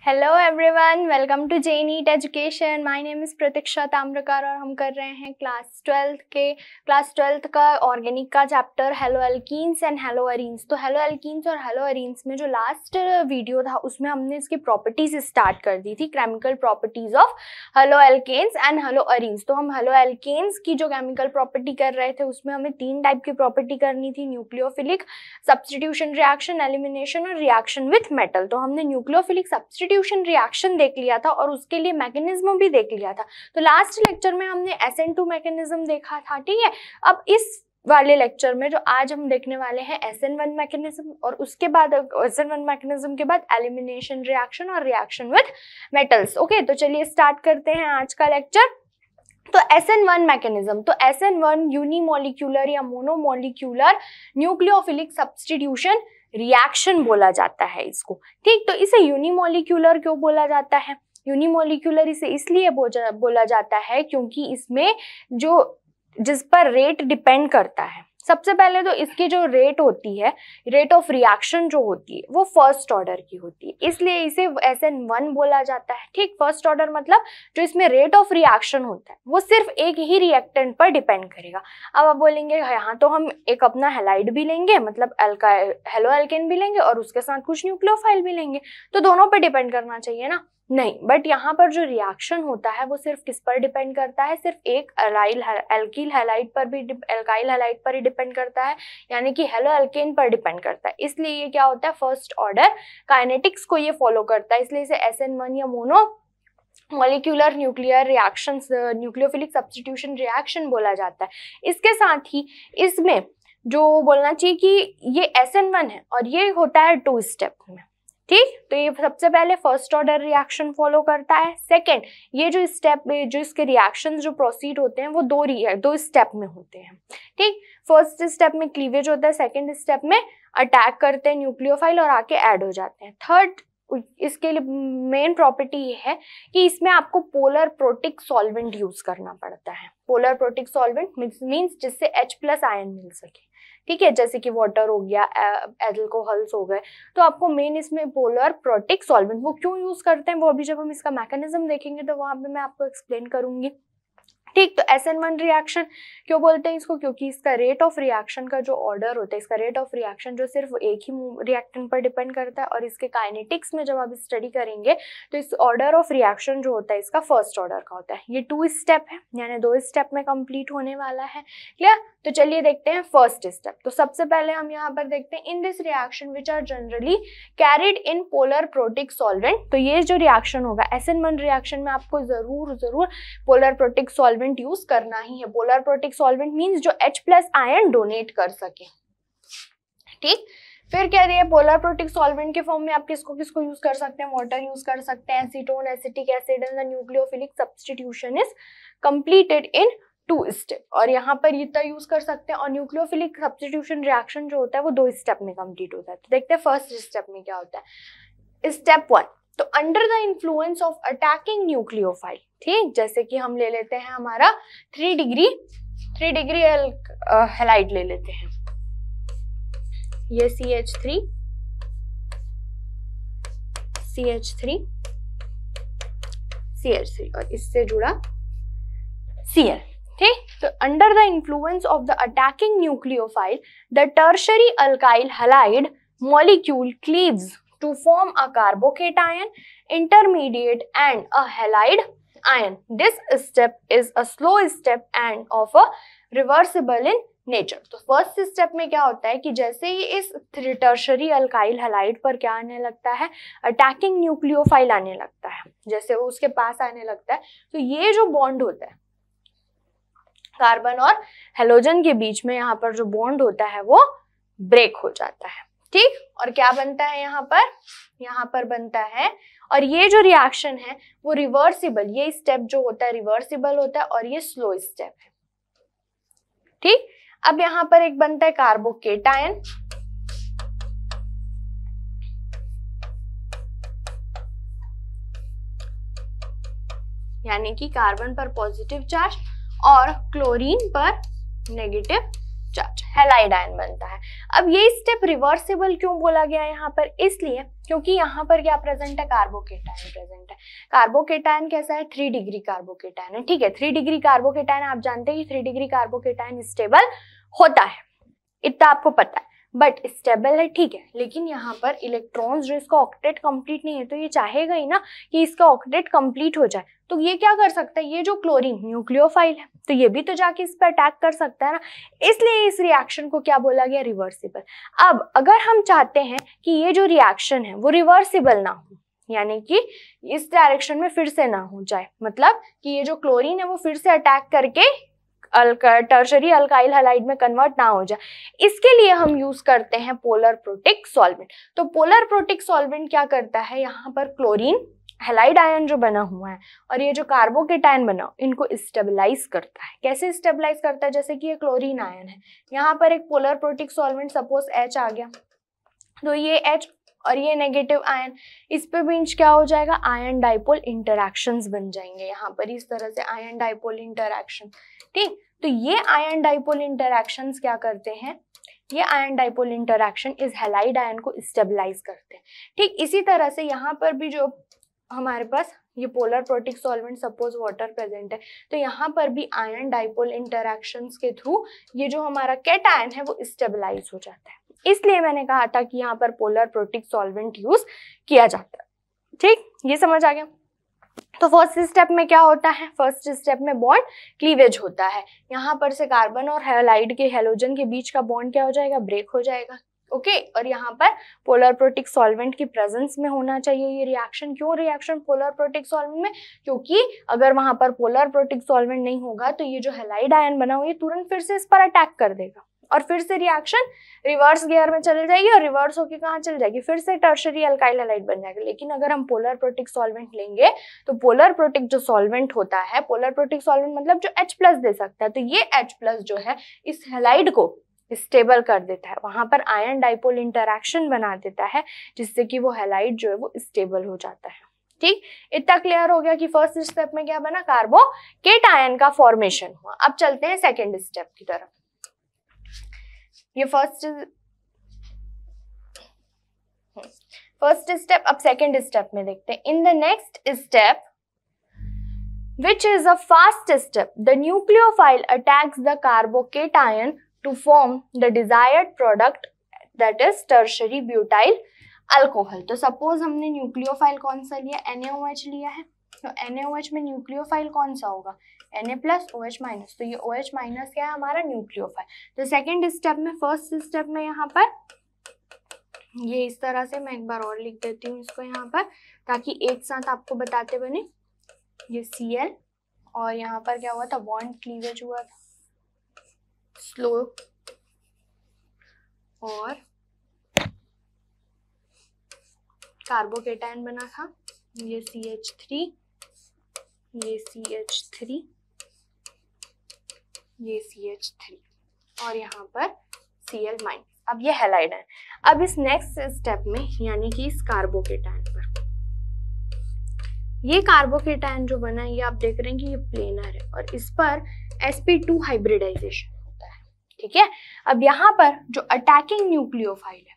Hello everyone, welcome to J NEET education. My name is Pratiksha Tamrakar और हम कर रहे हैं क्लास 12 का ऑर्गेनिक का chapter hello alkenes and haloarenes. तो हेलो एल्कीन्स और हेलो अरीन्स में जो लास्ट वीडियो था उसमें हमने इसकी प्रॉपर्टीज स्टार्ट कर दी थी, chemical properties of haloalkanes and haloarenes. तो हम हेलो एल्केन्स की जो केमिकल प्रॉपर्टी कर रहे थे उसमें हमें 3 टाइप की प्रॉपर्टी करनी थी, न्यूक्लियोफिलिक, सब्स्टिट्यूशन रिएक्शन, एलिमिनेशन और रिएक्शन विथ मेटल। तो हमने न्यूक्लियोफिलिक सब्स्टिट्यूशन रिएक्शन देख लिया था और उसके लिए मैकेनिज्म भी देख लिया था। तो लास्ट लेक्चर में हमने SN2 मैकेनिज्म देखा था, ठीक है। अब इस वाले लेक्चर में जो आज हम देखने वाले हैं SN1 मैकेनिज्म और उसके बाद SN1 मैकेनिज्म के बाद एलिमिनेशन रिएक्शन और रिएक्शन विथ मेटल्स। ओके, तो चलिए स्टार्ट करते हैं आज का लेक्चर। तो SN1 मैकेनिज्म, तो SN1 यूनिमोलिक्यूलर या मोनोमोलिक्यूलर न्यूक्लियोफिलिक सब्स्टिट्यूशन रिएक्शन बोला जाता है इसको, ठीक। तो इसे यूनिमोलिक्यूलर क्यों बोला जाता है? यूनिमोलिक्यूलर इसे इसलिए बोला जाता है क्योंकि इसमें जिस पर रेट डिपेंड करता है, सबसे पहले तो इसकी जो रेट होती है, रेट ऑफ रिएक्शन जो होती है वो फर्स्ट ऑर्डर की होती है, इसलिए इसे SN1 बोला जाता है, ठीक। फर्स्ट ऑर्डर मतलब जो इसमें रेट ऑफ रिएक्शन होता है वो सिर्फ एक ही रिएक्टेंट पर डिपेंड करेगा। अब आप बोलेंगे यहाँ तो हम एक अपना हैलाइड भी लेंगे, मतलब हेलो एल्केन भी लेंगे और उसके साथ कुछ न्यूक्लियोफाइल भी लेंगे, तो दोनों पर डिपेंड करना चाहिए ना। नहीं, बट यहाँ पर जो रिएक्शन होता है वो सिर्फ किस पर डिपेंड करता है? सिर्फ एक एल्काइल हैलाइड पर ही डिपेंड करता है, यानी कि हेलो एल्केन पर डिपेंड करता है। इसलिए ये क्या होता है, फर्स्ट ऑर्डर काइनेटिक्स को ये फॉलो करता है, इसलिए इसे SN1 या mono molecular nuclear reactions, nucleophilic substitution reaction बोला जाता है। इसके साथ ही इसमें जो बोलना चाहिए कि ये SN1 है और ये होता है 2 स्टेप में, ठीक। तो ये सबसे पहले फर्स्ट ऑर्डर रिएक्शन फॉलो करता है। सेकंड, ये जो स्टेप जो इसके रिएक्शंस जो प्रोसीड होते हैं वो दो स्टेप में होते हैं, ठीक। फर्स्ट स्टेप में क्लीवेज होता है, सेकंड स्टेप में अटैक करते हैं न्यूक्लियोफाइल और आके ऐड हो जाते हैं। थर्ड, इसके लिए मेन प्रॉपर्टी ये है कि इसमें आपको पोलर प्रोटिक सॉल्वेंट यूज करना पड़ता है। पोलर प्रोटिक सॉल्वेंट मीन्स जिससे H+ आयन मिल सके, ठीक है, जैसे कि वाटर हो गया, एल्कोहल्स हो गए। तो आपको मेन इसमें पोलर प्रोटिक सॉल्वेंट, वो क्यों यूज करते हैं वो अभी जब हम इसका मैकेनिज्म देखेंगे तो वहां पे मैं आपको एक्सप्लेन करूंगी, ठीक। तो SN1 रिएक्शन क्यों बोलते हैं इसको? क्योंकि इसका रेट ऑफ रिएक्शन का जो ऑर्डर होता है, इसका रेट ऑफ रिएक्शन जो सिर्फ एक ही रिएक्टेंट पर डिपेंड करता है, और इसके काइनेटिक्स में जब आप स्टडी करेंगे तो इस ऑर्डर ऑफ रिएक्शन जो होता है इसका फर्स्ट ऑर्डर का होता है। ये 2 स्टेप है, यानी 2 स्टेप में कंप्लीट होने वाला है, क्लियर। तो चलिए देखते हैं फर्स्ट स्टेप। तो सबसे पहले हम यहाँ पर देखते हैं in this reaction which are generally carried in polar protic solvent. तो ये जो रिएक्शन होगा SN1 रिएक्शन में आपको जरूर पोलर प्रोटिक सॉल्वेंट यूज करना ही है। पोलर प्रोटिक सॉल्वेंट मींस जो H+ आयन डोनेट कर सके, ठीक। फिर कह रही है पोलर प्रोटिक सॉल्वेंट के फॉर्म में आप किसको यूज कर सकते हैं? वाटर यूज कर सकते हैं, acetone, acetic acid and the nucleophilic substitution is completed in 2 step. और यहाँ पर इतना यूज कर सकते हैं। और न्यूक्लियोफिलिक सब्स्टिट्यूशन रिएक्शन जो होता है वो 2 स्टेप में कंप्लीट होता है। तो देखते हैं फर्स्ट स्टेप में क्या होता है। स्टेप 1, तो under the influence of attacking nucleophile, ठीक। जैसे कि हम ले लेते हैं हमारा 3 डिग्री हैलाइड ले लेते हैं, ये CH3 और इससे जुड़ा Cl, ठीक। तो under the influence of the attacking nucleophile the tertiary alkyl halide molecule cleaves to form a carbocation, intermediate and a halide ion. This step is a slow step and of a reversible in nature. तो first step में क्या होता है कि जैसे ही इस tertiary alkyl halide पर क्या आने लगता है, अटैकिंग न्यूक्लियोफाइल आने लगता है, जैसे वो उसके पास आने लगता है तो ये जो बॉन्ड होता है कार्बन और हेलोजन के बीच में, यहाँ पर जो बॉन्ड होता है वो ब्रेक हो जाता है, ठीक। और क्या बनता है यहाँ पर बनता है, और ये जो रिएक्शन है वो रिवर्सिबल, ये स्टेप जो होता है रिवर्सिबल होता है और ये स्लो स्टेप है, ठीक। अब यहाँ पर एक बनता है कार्बोकेटायन, यानी कि कार्बन पर पॉजिटिव चार्ज और क्लोरीन पर नेगेटिव चार्ज, हैलाइड आयन बनता है। अब ये स्टेप रिवर्सिबल क्यों बोला गया है यहाँ पर? इसलिए क्योंकि यहाँ पर क्या प्रेजेंट है? कार्बोकेटायन प्रेजेंट है। कार्बोकेटायन कैसा है? 3 डिग्री कार्बोकेटायन है, ठीक है। 3 डिग्री कार्बोकेटायन आप जानते हैं कि 3 डिग्री कार्बोकेटायन स्टेबल होता है, इतना आपको पता है, बट स्टेबल है, ठीक है। लेकिन यहाँ पर इलेक्ट्रॉन्स जो इसका ऑक्टेट कंप्लीट नहीं है, तो ये चाहेगा ही ना कि इसका ऑक्टेट कंप्लीट हो जाए, तो ये क्या कर सकता है? ये जो क्लोरीन न्यूक्लियोफाइल है, तो ये भी तो जाके इस पर अटैक कर सकता है ना, इसलिए इस रिएक्शन को क्या बोला गया? रिवर्सिबल। अब अगर हम चाहते हैं कि ये जो रिएक्शन है वो रिवर्सिबल ना हो, यानी कि इस डायरेक्शन में फिर से ना हो जाए, मतलब कि ये जो क्लोरीन है वो फिर से अटैक करके टर्शरी अल्काइल हैलाइड में कन्वर्ट ना हो जाए, इसके लिए हम यूज करते हैं पोलर प्रोटिक सॉल्वेंट। तो पोलर प्रोटिक सॉल्वेंट क्या करता है? यहाँ पर क्लोरीन हैलाइड आयन जो बना हुआ है और ये जो कार्बोकेटायन बना, इनको स्टेबलाइज करता है। कैसे स्टेबलाइज करता है? जैसे कि ये क्लोरीन आयन है, यहाँ पर एक polar protic solvent suppose H आ गया, तो ये H और ये नेगेटिव आयन, इस पे भी क्या हो जाएगा? आयन डाइपोल इंटरैक्शंस बन जाएंगे यहाँ पर, इस तरह से आयन डाइपोल इंटरैक्शन, ठीक। तो ये आयन डाइपोल इंटरैक्शंस क्या करते हैं? ये आयन डाइपोल इंटरैक्शन इस हैलाइड आयन को स्टेबलाइज करते हैं, ठीक। इसी तरह से यहाँ पर भी जो हमारे पास ये polar protic solvent suppose water present है, तो यहाँ पर भी आयन डाइपोल इंटरैक्शंस के थ्रू ये जो हमारा कैटायन है वो स्टेबलाइज हो जाता है। इसलिए मैंने कहा था कि यहाँ पर पोलर प्रोटिक सॉल्वेंट यूज किया जाता है, ठीक। ये समझ आ गया। तो फर्स्ट स्टेप में क्या होता है? फर्स्ट स्टेप में बॉन्ड क्लीवेज होता है। यहाँ पर से कार्बन और हैलाइड के हैलोजन के बीच का बॉन्ड क्या हो जाएगा? ब्रेक हो जाएगा, ओके। और यहाँ पर पोलर प्रोटिक सॉल्वेंट की प्रेजेंस में होना चाहिए ये रिएक्शन। क्यों रिएक्शन पोलर प्रोटिक सॉल्वेंट में? क्योंकि अगर वहां पर पोलर प्रोटिक सॉल्वेंट नहीं होगा तो ये जो हैलाइड आयन बना हुआ है तुरंत फिर से इस पर अटैक कर देगा और फिर से रिएक्शन रिवर्स गियर में चली जाएगी और रिवर्स होके कहाँ चली जाएगी? फिर से टर्शरी अल्काइल हैलाइड बन जाएगा। लेकिन अगर हम पोलर प्रोटिक सॉल्वेंट लेंगे तो पोलर प्रोटिक जो सॉल्वेंट होता है, पोलर प्रोटिक सॉल्वेंट मतलब जो H+ दे सकता है, तो ये H+ जो है इस हैलाइड को स्टेबल कर देता है, वहां पर आयन डाइपोल इंटरैक्शन बना देता है, जिससे कि वो हैलाइड जो है वो स्टेबल हो जाता है, ठीक। इतना क्लियर हो गया कि फर्स्ट स्टेप में क्या बना? कार्बोकेटायन का फॉर्मेशन हुआ। अब चलते हैं सेकेंड स्टेप की तरफ। ये फर्स्ट स्टेप, अब सेकेंड स्टेप में देखते हैं। In the next step which is a fast step, the nucleophile attacks the carbocation to form the desired product, that is tertiary butyl alcohol। तो सपोज हमने nucleophile कौन सा लिया? NaOH लिया है, तो NaOH में न्यूक्लियोफाइल कौन सा होगा? Na+OH-, तो ये OH- क्या है? हमारा न्यूक्लियोफाइल। तो सेकेंड स्टेप में, फर्स्ट स्टेप में यहाँ पर ये इस तरह से, मैं एक बार और लिख देती हूँ इसको यहाँ पर ताकि एक साथ आपको बताते बने। ये Cl और यहाँ पर क्या हुआ था? बॉन्ड क्लीवेज हुआ था स्लो, और कार्बोकेटायन बना था, ये CH3, ये CH3, ये CH3 और यहाँ पर Cl-। अब ये हैलाइड है। अब इस नेक्स्ट स्टेप में यानी कि इस कार्बोकेटायन पर, ये कार्बोकेटायन जो बना है ये आप देख रहे हैं कि ये प्लेनर है और इस पर sp2 हाइब्रिडाइजेशन होता है, ठीक है। अब यहाँ पर जो अटैकिंग न्यूक्लियोफाइल है,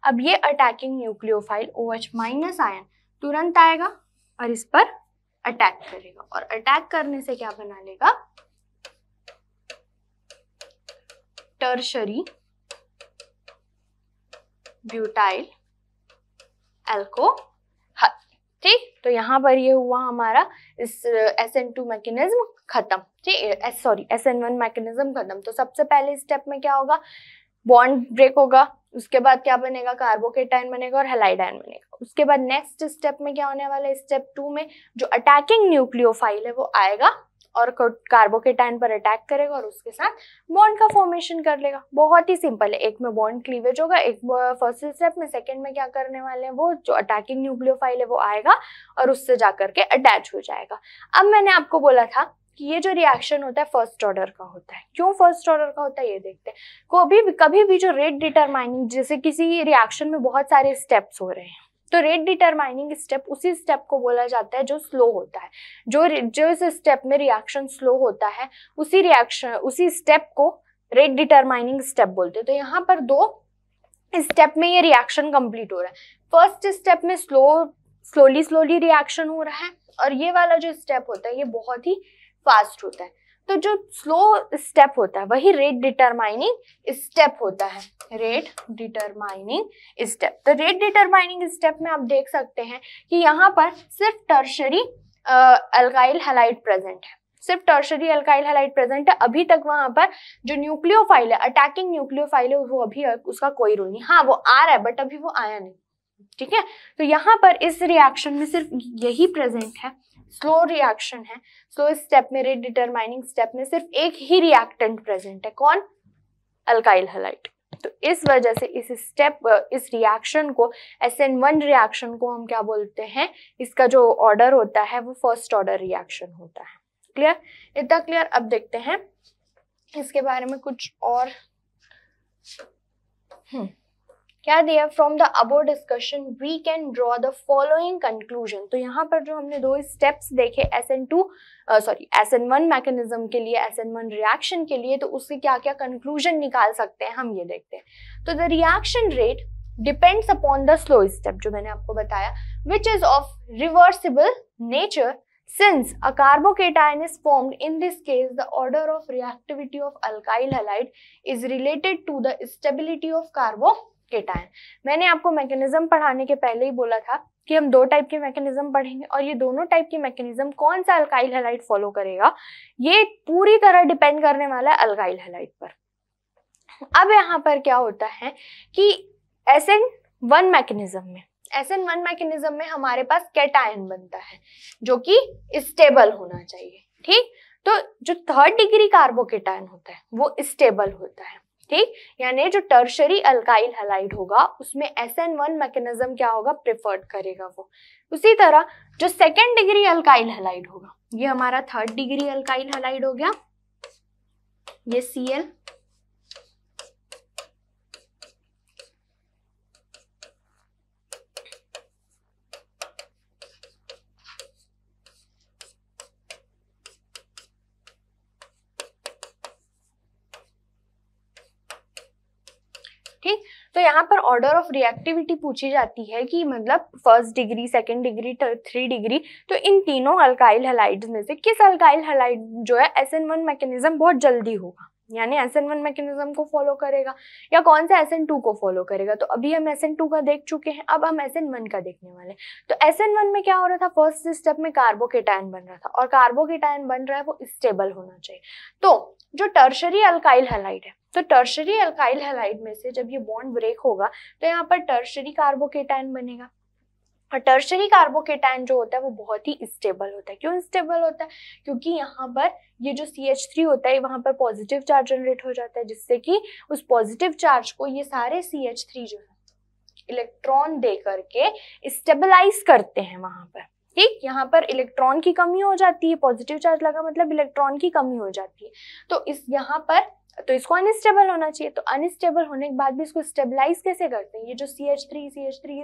अब ये अटैकिंग न्यूक्लियोफाइल OH- आयन तुरंत आएगा और इस पर अटैक करेगा और अटैक करने से क्या बना लेगा? टर्शरी ब्यूटाइल अल्कोहल, ठीक। तो यहाँ पर ये हुआ हमारा इस SN2 मैकेनिज्म खत्म, ठीक, SN1 मैकेनिज्म खत्म। तो सबसे पहले स्टेप में क्या होगा? बॉन्ड ब्रेक होगा, उसके बाद क्या बनेगा? कार्बोकेटायन बनेगा और हैलाइड आयन बनेगा। उसके बाद नेक्स्ट स्टेप में क्या होने वाला है? स्टेप 2 में जो अटैकिंग न्यूक्लियोफाइल है वो आएगा और कार्बोकेटायन पर अटैक करेगा और उसके साथ बॉन्ड का फॉर्मेशन कर लेगा। बहुत ही सिंपल है, एक में बॉन्ड क्लीवेज होगा, एक फर्स्ट स्टेप में। सेकंड में क्या करने वाले हैं? वो जो अटैकिंग न्यूक्लियोफाइल है वो आएगा और उससे जाकर के अटैच हो जाएगा। अब मैंने आपको बोला था कि ये जो रिएक्शन होता है फर्स्ट ऑर्डर का होता है। क्यों फर्स्ट ऑर्डर का होता है ये देखते हैं। कभी भी जो रेट डिटरमाइनिंग, जैसे किसी रिएक्शन में बहुत सारे स्टेप्स हो रहे हैं, तो रेट डिटरमाइनिंग स्टेप उसी स्टेप को बोला जाता है जो स्लो होता है। जो इस स्टेप में रिएक्शन स्लो होता है उसी स्टेप को रेट डिटरमाइनिंग स्टेप बोलते हैं। तो यहाँ पर 2 स्टेप में ये रिएक्शन कंप्लीट हो रहा है। फर्स्ट स्टेप में स्लोली रिएक्शन हो रहा है, और ये वाला जो स्टेप होता है ये बहुत ही फास्ट होता है। तो जो स्लो स्टेप होता है वही रेट डिटरमाइनिंग स्टेप होता है, रेट डिटरमाइनिंग स्टेप। तो रेट डिटरमाइनिंग स्टेप में आप देख सकते हैं कि यहाँ पर सिर्फ टर्शरी अल्काइल हैलाइड प्रेजेंट है, सिर्फ टर्शरी अल्काइल हैलाइड प्रेजेंट है। अभी तक वहां पर जो न्यूक्लियोफाइल है, अटैकिंग न्यूक्लियोफाइल है, वो अभी उसका कोई रोल नहीं। हाँ वो आ रहा है बट अभी वो आया नहीं, ठीक है। तो यहाँ पर इस रिएक्शन में सिर्फ यही प्रेजेंट है, स्लो रिएक्शन है। स्लो स्टेप में, रेट डिटरमाइनिंग स्टेप में सिर्फ एक ही रिएक्टेंट प्रेजेंट है, कौन? Alkyl halide. तो इस वजह से इस रिएक्शन को, SN1 रिएक्शन को हम क्या बोलते हैं, इसका जो ऑर्डर होता है वो फर्स्ट ऑर्डर रिएक्शन होता है। क्लियर? इतना क्लियर? अब देखते हैं इसके बारे में कुछ और। क्या दिया? From the above discussion we can draw the following conclusion. तो यहाँ पर जो हमने 2 स्टेप्स देखे SN1 मैकेनिज्म के लिए, SN1 रिएक्शन के लिए, तो उससे क्या क्या कंक्लूजन निकाल सकते हैं हम ये देखते हैं। तो the reaction rate depends upon the slow step, जो मैंने आपको बताया, which is of reversible nature since a carbocation is formed. In this case the order of reactivity of alkyl halide is related to the stability of carbocation. मैंने आपको mechanism पढ़ाने के पहले ही बोला था कि हम 2 टाइप के मैकेनिज्म पढ़ेंगे, और ये दोनों टाइप के मैकेनिज्म कौन सा अल्काइल हैलाइड फॉलो करेगा ये पूरी तरह डिपेंड करने वाला है अल्काइल हैलाइड पर। अब यहाँ पर क्या होता है कि SN1 मैकेनिज्म में हमारे पास कैटायन बनता है जो कि स्टेबल होना चाहिए, ठीक। तो जो 3rd डिग्री कार्बोकेटायन होता है वो स्टेबल होता है, ठीक। यानी जो टर्शरी अल्काइल हैलाइड होगा उसमें SN1 मैकेनिज्म क्या होगा, प्रेफर्ड करेगा वो। उसी तरह जो 2nd डिग्री अल्काइल हैलाइड होगा, ये हमारा 3rd डिग्री अल्काइल हैलाइड हो गया, ये Cl, ठीक। तो यहाँ पर ऑर्डर ऑफ रिएक्टिविटी पूछी जाती है कि मतलब 1st degree, 2nd degree, 3 degree, तो इन तीनों अल्काइल हैलाइड्स में से किस अल्काइल हैलाइड जो है SN1 मैकेनिज्म बहुत जल्दी होगा, यानी SN1 मैकेनिज्म को फॉलो करेगा, या कौन सा SN2 को फॉलो करेगा। तो अभी हम SN2 का देख चुके हैं, अब हम SN1 का देखने वाले। तो SN1 में क्या हो रहा था, फर्स्ट स्टेप में कार्बोकेटायन बन रहा था, और कार्बोकेटायन बन रहा है वो स्टेबल होना चाहिए। तो जो टर्शरी अल्काइल हैलाइड है, तो टर्शरी अल्काइल हैलाइड में से जब ये बॉन्ड ब्रेक होगा तो यहाँ पर टर्शरी कार्बोकेटायन बनेगा, और टर्शरी कार्बोकेटायन जो होता है वो बहुत ही स्टेबल होता है। क्यों स्टेबल होता है? क्योंकि यहाँ पर ये जो CH3 होता है वहां पर पॉजिटिव चार्ज जनरेट हो जाता है, जिससे कि उस पॉजिटिव चार्ज को ये सारे CH3 जो है इलेक्ट्रॉन दे करके स्टेबलाइज करते हैं वहां पर, ठीक। यहाँ पर इलेक्ट्रॉन की कमी हो जाती है, पॉजिटिव चार्ज लगा मतलब इलेक्ट्रॉन की कमी हो जाती है, तो इस यहाँ पर तो इसको अनस्टेबल होना चाहिए। तो अनस्टेबल होने के बाद भी इसको स्टेबलाइज कैसे करते हैं, ये जो CH3 ये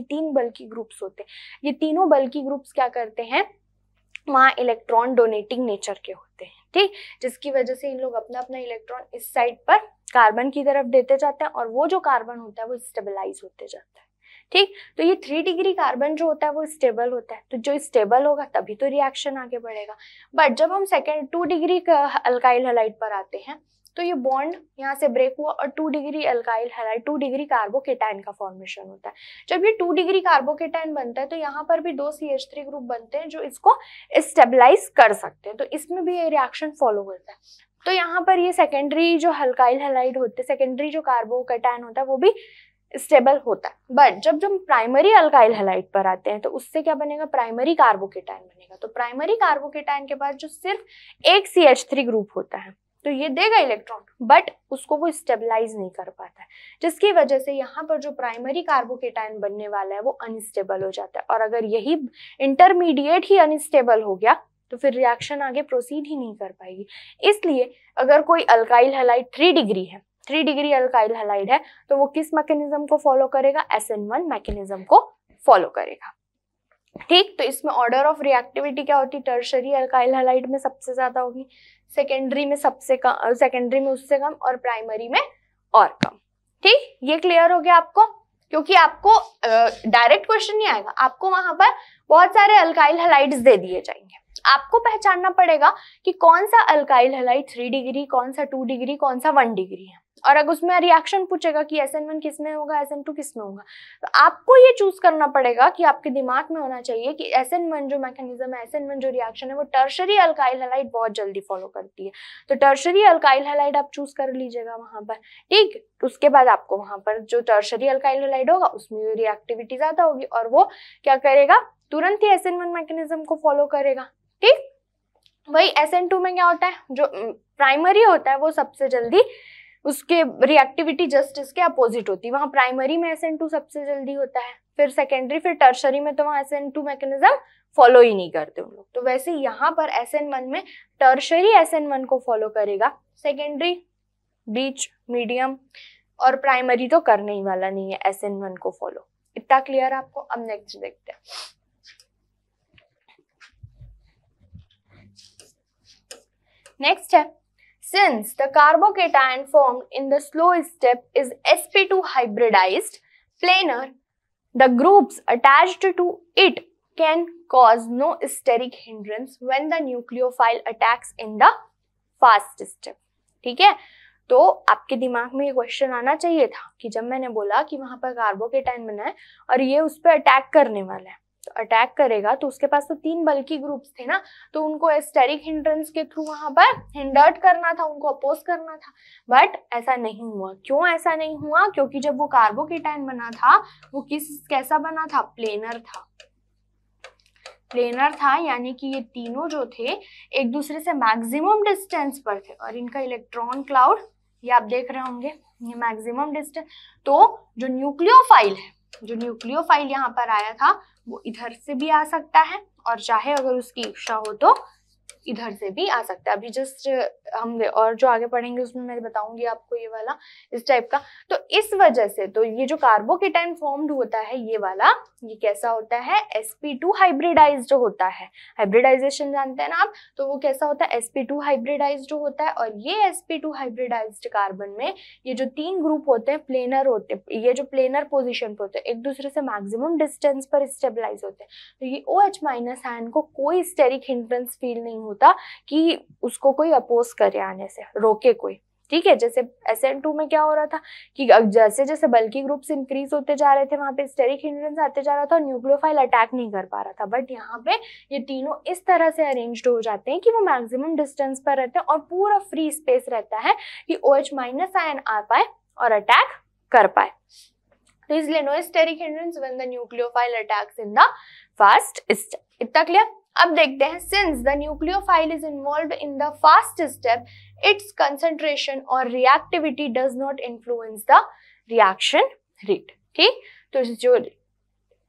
3 बल्की ग्रुप्स होते हैं, ये तीनों बल्की ग्रुप्स क्या करते हैं, वहाँ इलेक्ट्रॉन डोनेटिंग नेचर के होते हैं, ठीक, जिसकी वजह से इन लोग अपना अपना इलेक्ट्रॉन इस साइड पर कार्बन की तरफ देते जाते हैं, और वो जो कार्बन होता है वो स्टेबलाइज होते जाता है, ठीक। तो ये 3 डिग्री कार्बन जो होता है वो स्टेबल होता है, तो जो स्टेबल होगा तभी तो रिएक्शन आगे बढ़ेगा। बट जब हम 2 डिग्री अल्काइल हैलाइड पर आते हैं तो ये बॉन्ड यहाँ से ब्रेक हुआ और 2 degree alkyl halide, 2 degree carbocation का फॉर्मेशन होता है। जब ये 2 डिग्री कार्बोकेटायन बनता है तो यहाँ पर भी 2 CH3 ग्रुप बनते हैं जो इसको स्टेबलाइज कर सकते हैं, तो इसमें भी ये रिएक्शन फॉलो करता है। तो यहाँ पर ये सेकेंडरी जो अल्काइल हैलाइड होते हैं, सेकेंडरी जो कार्बोकेटायन होता है वो भी स्टेबल होता है। बट जब हम प्राइमरी अल्काइल हैलाइड पर आते हैं तो उससे क्या बनेगा, प्राइमरी कार्बोकेटायन बनेगा। तो प्राइमरी कार्बोकेटायन के बाद जो सिर्फ एक CH3 ग्रुप होता है तो ये देगा इलेक्ट्रॉन, बट उसको वो स्टेबलाइज नहीं कर पाता है, जिसकी वजह से यहाँ पर जो प्राइमरी कार्बोकेटायन बनने वाला है वो अनस्टेबल हो जाता है। और अगर यही इंटरमीडिएट ही अनस्टेबल हो गया तो फिर रिएक्शन आगे प्रोसीड ही नहीं कर पाएगी। इसलिए अगर कोई अल्काइल हैलाइड 3 डिग्री है, 3 डिग्री अल्काइल हैलाइड है, तो वो किस मैकेनिज्म को फॉलो करेगा, SN1 मैकेनिज्म को फॉलो करेगा, ठीक। तो इसमें ऑर्डर ऑफ रिएक्टिविटी क्या होती है, टर्शरी अल्काइल हैलाइड में सबसे ज्यादा होगी, सेकेंडरी में सबसे कम, सेकेंडरी में उससे कम और प्राइमरी में और कम। ठीक, ये क्लियर हो गया आपको? क्योंकि आपको डायरेक्ट क्वेश्चन नहीं आएगा, आपको वहां पर बहुत सारे अल्काइल हैलाइड्स दे दिए जाएंगे, आपको पहचानना पड़ेगा कि कौन सा अल्काइल हैलाइड 3 डिग्री, कौन सा 2 डिग्री, कौन सा 1 डिग्री है। और अगर उसमें रिएक्शन पूछेगा कि SN1 किस में होगा, SN2 किस में होगा, तो आपको ये चूज करना पड़ेगा कि आपके दिमाग में होना चाहिए कि SN1 जो मैकेनिज्म है, SN1 जो रिएक्शन है, वो टर्शरी अल्काइल हैलाइड बहुत जल्दी फॉलो करती है। तो टर्शरी अल्काइल हैलाइड आप चूज कर लीजिएगा वहां पर। ठीक, उसके बाद आपको वहां पर जो टर्शरी अल्काइल हैलाइड होगा उसमें रिएक्टिविटी ज्यादा होगी और वो क्या करेगा, तुरंत ही SN1 मैकेनिज्म को फॉलो करेगा। ठीक, वही SN2 में क्या होता है, जो प्राइमरी होता है वो सबसे जल्दी, उसके रिएक्टिविटी जस्ट इसके अपोजिट होती है। वहां प्राइमरी में SN2 सबसे जल्दी होता है, फिर सेकेंडरी, फिर टर्शरी में तो वहां SN2 मैकेनिज्म फॉलो ही नहीं करते उन लोग। तो वैसे यहाँ पर SN1 में टर्शरी SN1 को फॉलो करेगा, सेकेंडरी, बीच, मीडियम और प्राइमरी तो करने ही वाला नहीं है SN1 को फॉलो। इतना क्लियर आपको? अब नेक्स्ट देखते हैं। नेक्स्ट है, since the carbocation formed in the slow step is sp2 hybridized planar, the groups attached to it can cause no steric hindrance when the nucleophile attacks in the fast step। ठीक है, तो आपके दिमाग में ये question आना चाहिए था कि जब मैंने बोला कि वहां पर कार्बोकेटाइन बना है और ये उस पर अटैक करने वाला है, तो अटैक करेगा तो उसके पास तो 3 बल्की ग्रुप्स थे ना, तो उनको स्टेरिक हिंड्रेंस के थ्रू वहां पर हिंडर्ड करना था, उनको अपोज करना था। बट ऐसा नहीं हुआ। क्यों ऐसा नहीं हुआ? क्योंकि जब वो कार्बोकेटाइन बना था वो कैसा बना था? प्लेनर था। प्लेनर था, यानी कि ये तीनों जो थे एक दूसरे से मैक्सिमम डिस्टेंस पर थे और इनका इलेक्ट्रॉन क्लाउड, ये आप देख रहे होंगे, ये मैक्सिमम डिस्टेंस। तो जो न्यूक्लियोफाइल है, जो न्यूक्लियोफाइल यहाँ पर आया था वो इधर से भी आ सकता है और चाहे अगर उसकी इच्छा हो तो इधर से भी आ सकता है। अभी जस्ट हम और जो आगे पढ़ेंगे उसमें मैं बताऊंगी आपको ये वाला इस टाइप का। तो इस वजह से तो ये जो कार्बोकेटाइन फॉर्म्ड होता है ये वाला, ये कैसा होता है? sp2 हाइब्रिडाइज्ड होता है। हाइब्रिडाइजेशन जानते हैं ना आप, तो वो कैसा होता है? sp2 हाइब्रिडाइज्ड होता है। और ये sp2 हाइब्रिडाइज्ड कार्बन में ये जो 3 ग्रुप होते हैं प्लेनर होते हैं, ये जो प्लेनर पोजिशन पे होते हैं एक दूसरे से मैक्सिमम डिस्टेंस पर स्टेबलाइज होते हैं। तो ये OH- आयन को कोई स्टेरिक हिंड्रेंस फील नहीं होता कि उसको कोई अपोज करे आने से, रोके कोई। ठीक है, जैसे SN2 में क्या हो रहा था कि जैसे जैसे बल्की ग्रुप्स इंक्रीज होते जा रहे थे वहां पे स्टेरिक हिंड्रेंस आते जा रहा था और न्यूक्लियोफाइल अटैक नहीं कर पा रहा था। बट यहाँ पे ये तीनों इस तरह से अरेंज्ड हो जाते हैं कि वो मैक्सिमम डिस्टेंस पर रहते हैं और पूरा फ्री स्पेस रहता है कि OH- आयन आ पाए और अटैक कर पाए। तो इसलिए no steric hindrance when the nucleophile attacks in the fast step. इतना क्लियर? अब देखते हैं, since the nucleophile is involved in the fast step, its concentration or reactivity does not influence the reaction rate। ठीक, तो जो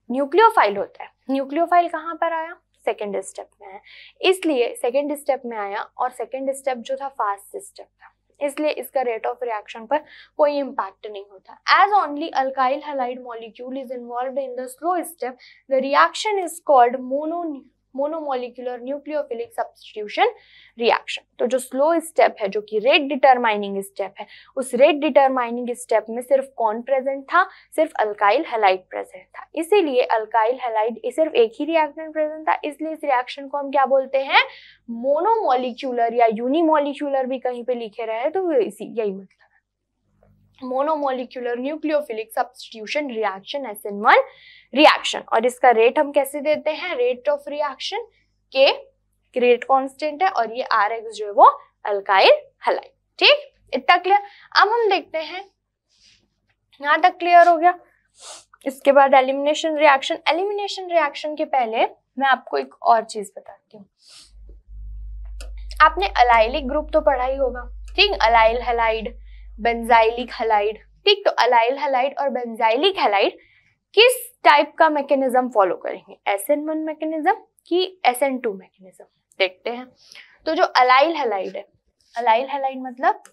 nucleophile होता है, nucleophile कहाँ पर आया? सेकेंड स्टेप में है, इसलिए सेकेंड स्टेप में आया और सेकेंड स्टेप जो था फास्ट स्टेप था, इसलिए इसका रेट ऑफ रिएक्शन पर कोई इम्पैक्ट नहीं होता। As only alkyl halide molecule is involved in the slow step, the reaction is called monomolecular nucleophilic substitution reaction. तो जो स्लो स्टेप है, जो कि रेट डिटरमाइनिंग स्टेप है, उस रेट डिटरमाइनिंग स्टेप में सिर्फ कौन प्रेजेंट था? सिर्फ अल्काइल हैलाइड प्रेजेंट था। इसीलिए अल्काइल हैलाइड सिर्फ एक ही रिएक्टेंट प्रेजेंट था, इसलिए इस रिएक्शन को हम क्या बोलते हैं? मोनोमोलिक्यूलर या यूनिमोलिक्यूलर भी कहीं पे लिखे रहे तो यही मतलब है, monomolecular nucleophilic substitution reaction, SN1 reaction. और इसका रेट हम कैसे देते हैं? रेट ऑफ रिएक्शन के रेट कांस्टेंट है और ये Rx जो है वो अल्काइल हैलाइड। ठीक, इतना क्लियर? अब हम देखते हैं, यहां तक क्लियर हो गया। इसके बाद एलिमिनेशन रिएक्शन। एलिमिनेशन रिएक्शन के पहले मैं आपको एक और चीज बताती हूँ। आपने अलाइलिक ग्रुप तो पढ़ा ही होगा, ठीक? Allyl halide, benzylic halide. ठीक, तो अलाइल हैलाइड और बेंजाइलिक हैलाइड किस टाइप का मैकेनिज्म फॉलो करेंगे? SN1 मैकेनिज्म कि SN2 मैकेनिज्म? देखते हैं। तो जो अलाइल हैलाइड है, अलाइल हैलाइड मतलब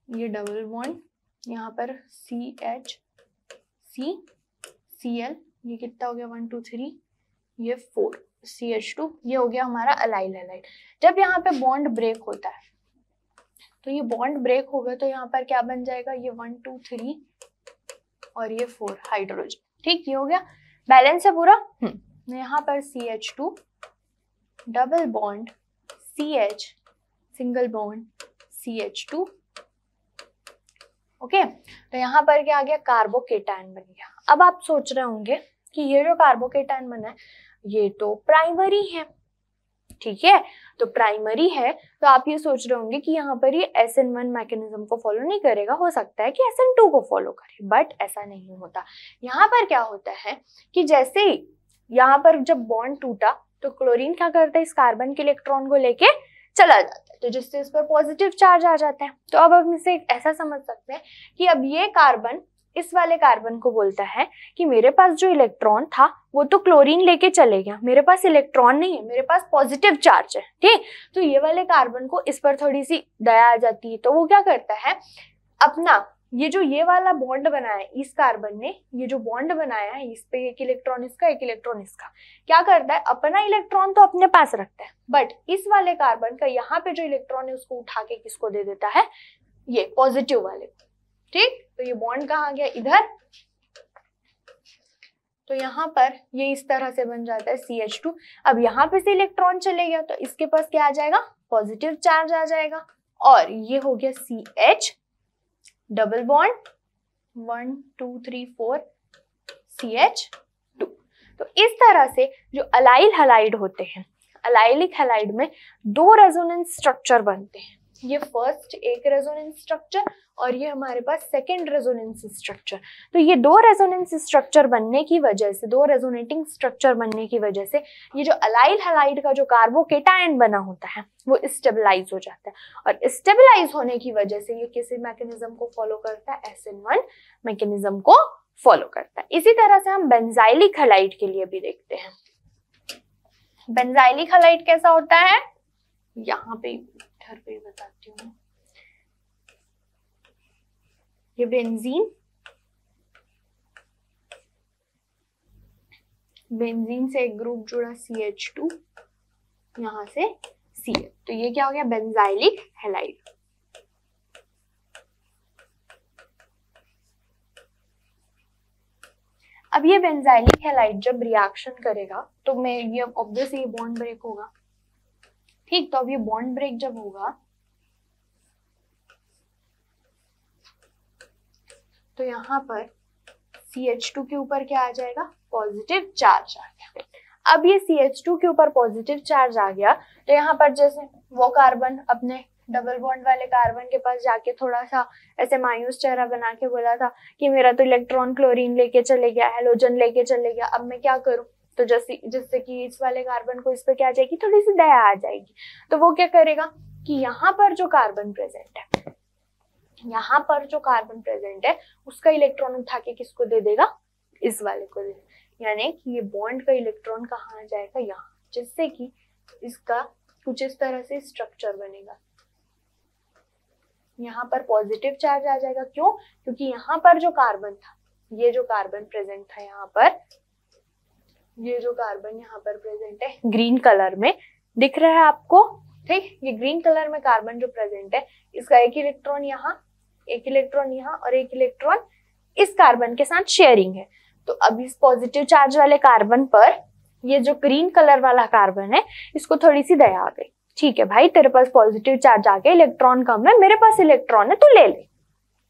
ये डबल बॉन्ड यहाँ पर CH, C, Cl, ये कितना हो गया? 1 2 3, ये 4 CH2, ये हो गया हमारा अलाइल हैलाइड। जब यहाँ पे बॉन्ड ब्रेक होता है तो ये बॉन्ड ब्रेक होगा तो यहाँ पर क्या बन जाएगा, ये 1 2 3 और ये 4 हाइड्रोजन। ठीक, ये हो गया, बैलेंस है पूरा। यहाँ पर CH2 double bond CH single bond CH2। Okay, तो यहाँ पर क्या आ गया, कार्बोकेटायन बन गया। अब आप सोच रहे होंगे कि ये जो कार्बोकेटायन बना है ये तो प्राइमरी है, ठीक है, तो प्राइमरी है तो आप ये सोच रहे होंगे कि यहाँ पर ये SN1 मैकेनिज्म को फॉलो नहीं करेगा, हो सकता है कि SN2 को फॉलो करे, बट ऐसा नहीं होता। यहाँ पर क्या होता है कि जैसे ही यहाँ पर जब बॉन्ड टूटा तो क्लोरीन क्या करता है, इस कार्बन के इलेक्ट्रॉन को लेके चला जाता है, तो जिससे इस पर पॉजिटिव चार्ज आ जाता है। तो अब हम इसे ऐसा समझ सकते हैं कि अब ये कार्बन इस वाले कार्बन को बोलता है कि मेरे पास जो इलेक्ट्रॉन था वो तो क्लोरीन लेके चले गया, मेरे पास इलेक्ट्रॉन नहीं है, मेरे पास पॉजिटिव चार्ज है। ठीक, तो ये वाले कार्बन को इस पर थोड़ी सी दया आ जाती है, तो वो क्या करता है, अपना ये जो ये वाला बॉन्ड बनाया है इस कार्बन ने, ये जो बॉन्ड बनाया है इस पे एक इलेक्ट्रॉन इसका एक इलेक्ट्रॉन इसका, क्या करता है, अपना इलेक्ट्रॉन तो अपने पास रखता है, बट इस वाले कार्बन का यहाँ पे जो इलेक्ट्रॉन है उसको उठा के किसको दे देता है, ये पॉजिटिव वाले को। ठीक, तो ये बॉन्ड कहाँ गया, इधर, तो यहाँ पर ये इस तरह से बन जाता है CH2। अब यहाँ पे से इलेक्ट्रॉन चले गया तो इसके पास क्या आ जाएगा, पॉजिटिव चार्ज आ जाएगा, और ये हो गया CH डबल बॉन्ड 1 2 3 4 CH2। तो इस तरह से जो अलाइल हैलाइड होते हैं, अलाइलिक हैलाइड में 2 रेजोनेंस स्ट्रक्चर बनते हैं, ये फर्स्ट एक रेजोनेंस स्ट्रक्चर और ये हमारे पास सेकेंड रेजोनेंस स्ट्रक्चर। तो ये 2 रेजोनेंस स्ट्रक्चर बनने की वजह से, 2 रेजोनेटिंग स्ट्रक्चर बनने की वजह से ये जो अलाइल हैलाइड का जो कार्बोकेटायन बना होता है वो स्टेबलाइज हो जाता है, और स्टेबलाइज होने की वजह से ये किसी मैकेनिज्म को फॉलो करता है, SN1 मैकेनिज्म को फॉलो करता है। इसी तरह से हम बेंजाइलिक हैलाइड के लिए भी देखते हैं। बेंजाइलिक हैलाइड कैसा होता है, यहाँ पे इधर पे बताती हूँ, ये बेंजीन, बेंजीन से एक ग्रुप जुड़ा CH2, यहाँ से CH, तो ये क्या हो गया, बेंजाइलिक हैलाइड। अब ये बेंजाइलिक हैलाइड जब रिएक्शन करेगा तो मैं ये ऑब्वियसली बॉन्ड ब्रेक होगा। ठीक, तो अब ये बॉन्ड ब्रेक जब होगा तो यहाँ पर CH2 के ऊपर क्या आ जाएगा, पॉजिटिव चार्ज आ गया। अब ये CH2 के ऊपर पॉजिटिव चार्ज आ गया तो यहाँ पर जैसे वो कार्बन अपने डबल बॉन्ड वाले कार्बन के पास जाके थोड़ा सा ऐसे मायूस चेहरा बना के बोला था कि मेरा तो इलेक्ट्रॉन क्लोरीन लेके चले गया, हेलोजन लेके चले गया, अब मैं क्या करूं, तो जिससे कि इस वाले कार्बन को इस पे क्या आ जाएगी, थोड़ी सी दया आ जाएगी। तो वो क्या करेगा कि यहाँ पर जो कार्बन प्रेजेंट है, यहाँ पर जो कार्बन प्रेजेंट है उसका इलेक्ट्रॉन उठा के किसको दे देगा, इस वाले को दे देगा, यानी कि ये बॉन्ड का इलेक्ट्रॉन कहाँ आ जाएगा, यहाँ, जिससे कि इसका कुछ इस तरह से स्ट्रक्चर बनेगा। यहाँ पर पॉजिटिव चार्ज आ जाएगा, क्यों, क्योंकि यहाँ पर जो कार्बन था, ये जो कार्बन प्रेजेंट था यहाँ पर, ये जो कार्बन यहाँ पर प्रेजेंट है ग्रीन कलर में दिख रहा है आपको, ठीक, ये ग्रीन कलर में कार्बन जो प्रेजेंट है इसका एक इलेक्ट्रॉन यहाँ, एक इलेक्ट्रॉन यहाँ और एक इलेक्ट्रॉन इस कार्बन के साथ शेयरिंग है। तो अब इस पॉजिटिव चार्ज वाले कार्बन पर ये जो ग्रीन कलर वाला कार्बन है इसको थोड़ी सी दया आ गई, ठीक है भाई तेरे पास पॉजिटिव चार्ज आ गया, इलेक्ट्रॉन कम है, मेरे पास इलेक्ट्रॉन है, तू ले ले।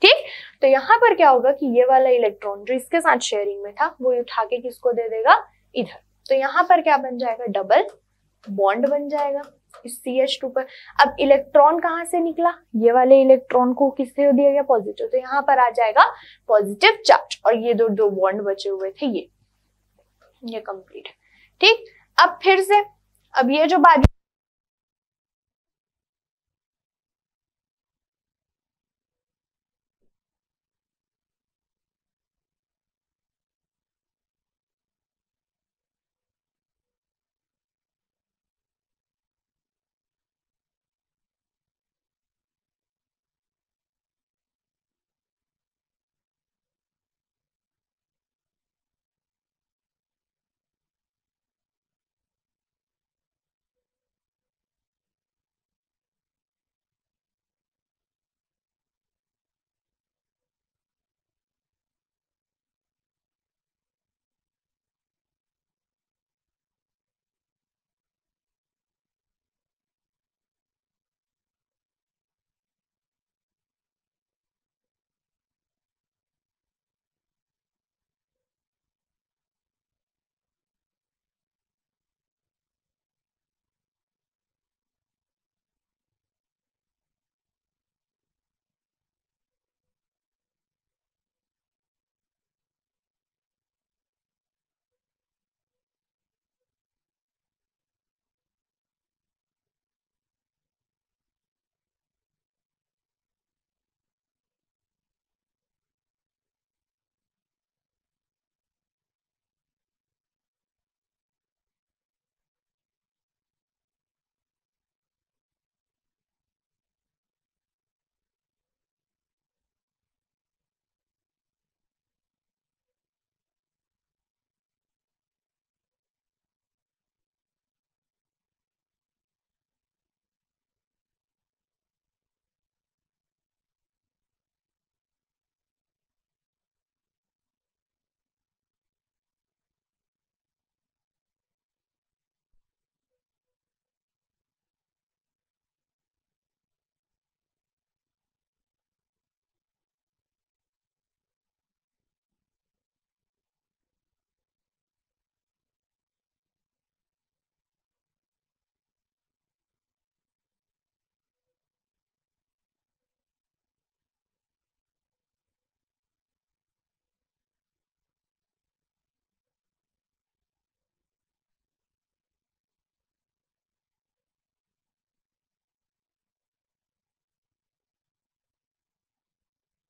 ठीक, तो यहाँ पर क्या होगा कि ये वाला इलेक्ट्रॉन जो इसके साथ शेयरिंग में था वो उठा के किसको दे देगा, इधर। तो यहाँ पर क्या बन जाएगा, डबल बॉन्ड बन जाएगा इस CH2 पर। अब इलेक्ट्रॉन कहाँ से निकला, ये वाले इलेक्ट्रॉन को किससे दिया गया, पॉजिटिव, तो यहाँ पर आ जाएगा पॉजिटिव चार्ज, और ये दो बॉन्ड बचे हुए थे ये कंप्लीट है। ठीक, अब फिर से अब ये जो बात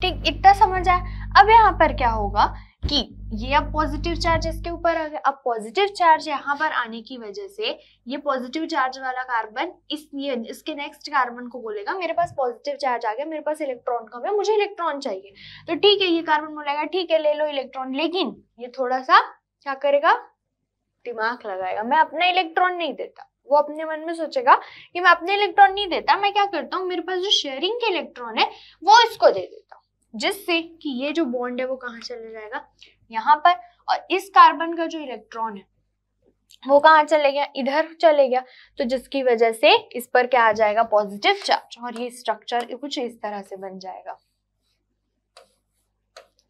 ठीक, इतना समझ आया। अब यहाँ पर क्या होगा कि ये अब पॉजिटिव चार्ज इसके ऊपर आ गया। अब पॉजिटिव चार्ज यहाँ पर आने की वजह से ये पॉजिटिव चार्ज वाला कार्बन इसके नेक्स्ट कार्बन को बोलेगा मेरे पास पॉजिटिव चार्ज आ गया, मेरे पास इलेक्ट्रॉन कम है, मुझे इलेक्ट्रॉन चाहिए। तो ठीक है, ये कार्बन बोलेगा ठीक है ले लो इलेक्ट्रॉन, लेकिन ये थोड़ा सा क्या करेगा, दिमाग लगाएगा। मैं अपना इलेक्ट्रॉन नहीं देता, वो अपने मन में सोचेगा कि मैं अपने इलेक्ट्रॉन नहीं देता, मैं क्या करता हूँ, मेरे पास जो शेयरिंग के इलेक्ट्रॉन है वो इसको दे देता हूँ, जिससे कि ये जो बॉन्ड है वो कहाँ चले जाएगा, यहाँ पर। और इस कार्बन का जो इलेक्ट्रॉन है वो कहाँ चले गया, इधर चले गया। तो जिसकी वजह से इस पर क्या आ जाएगा, पॉजिटिव चार्ज, और ये स्ट्रक्चर कुछ इस तरह से बन जाएगा।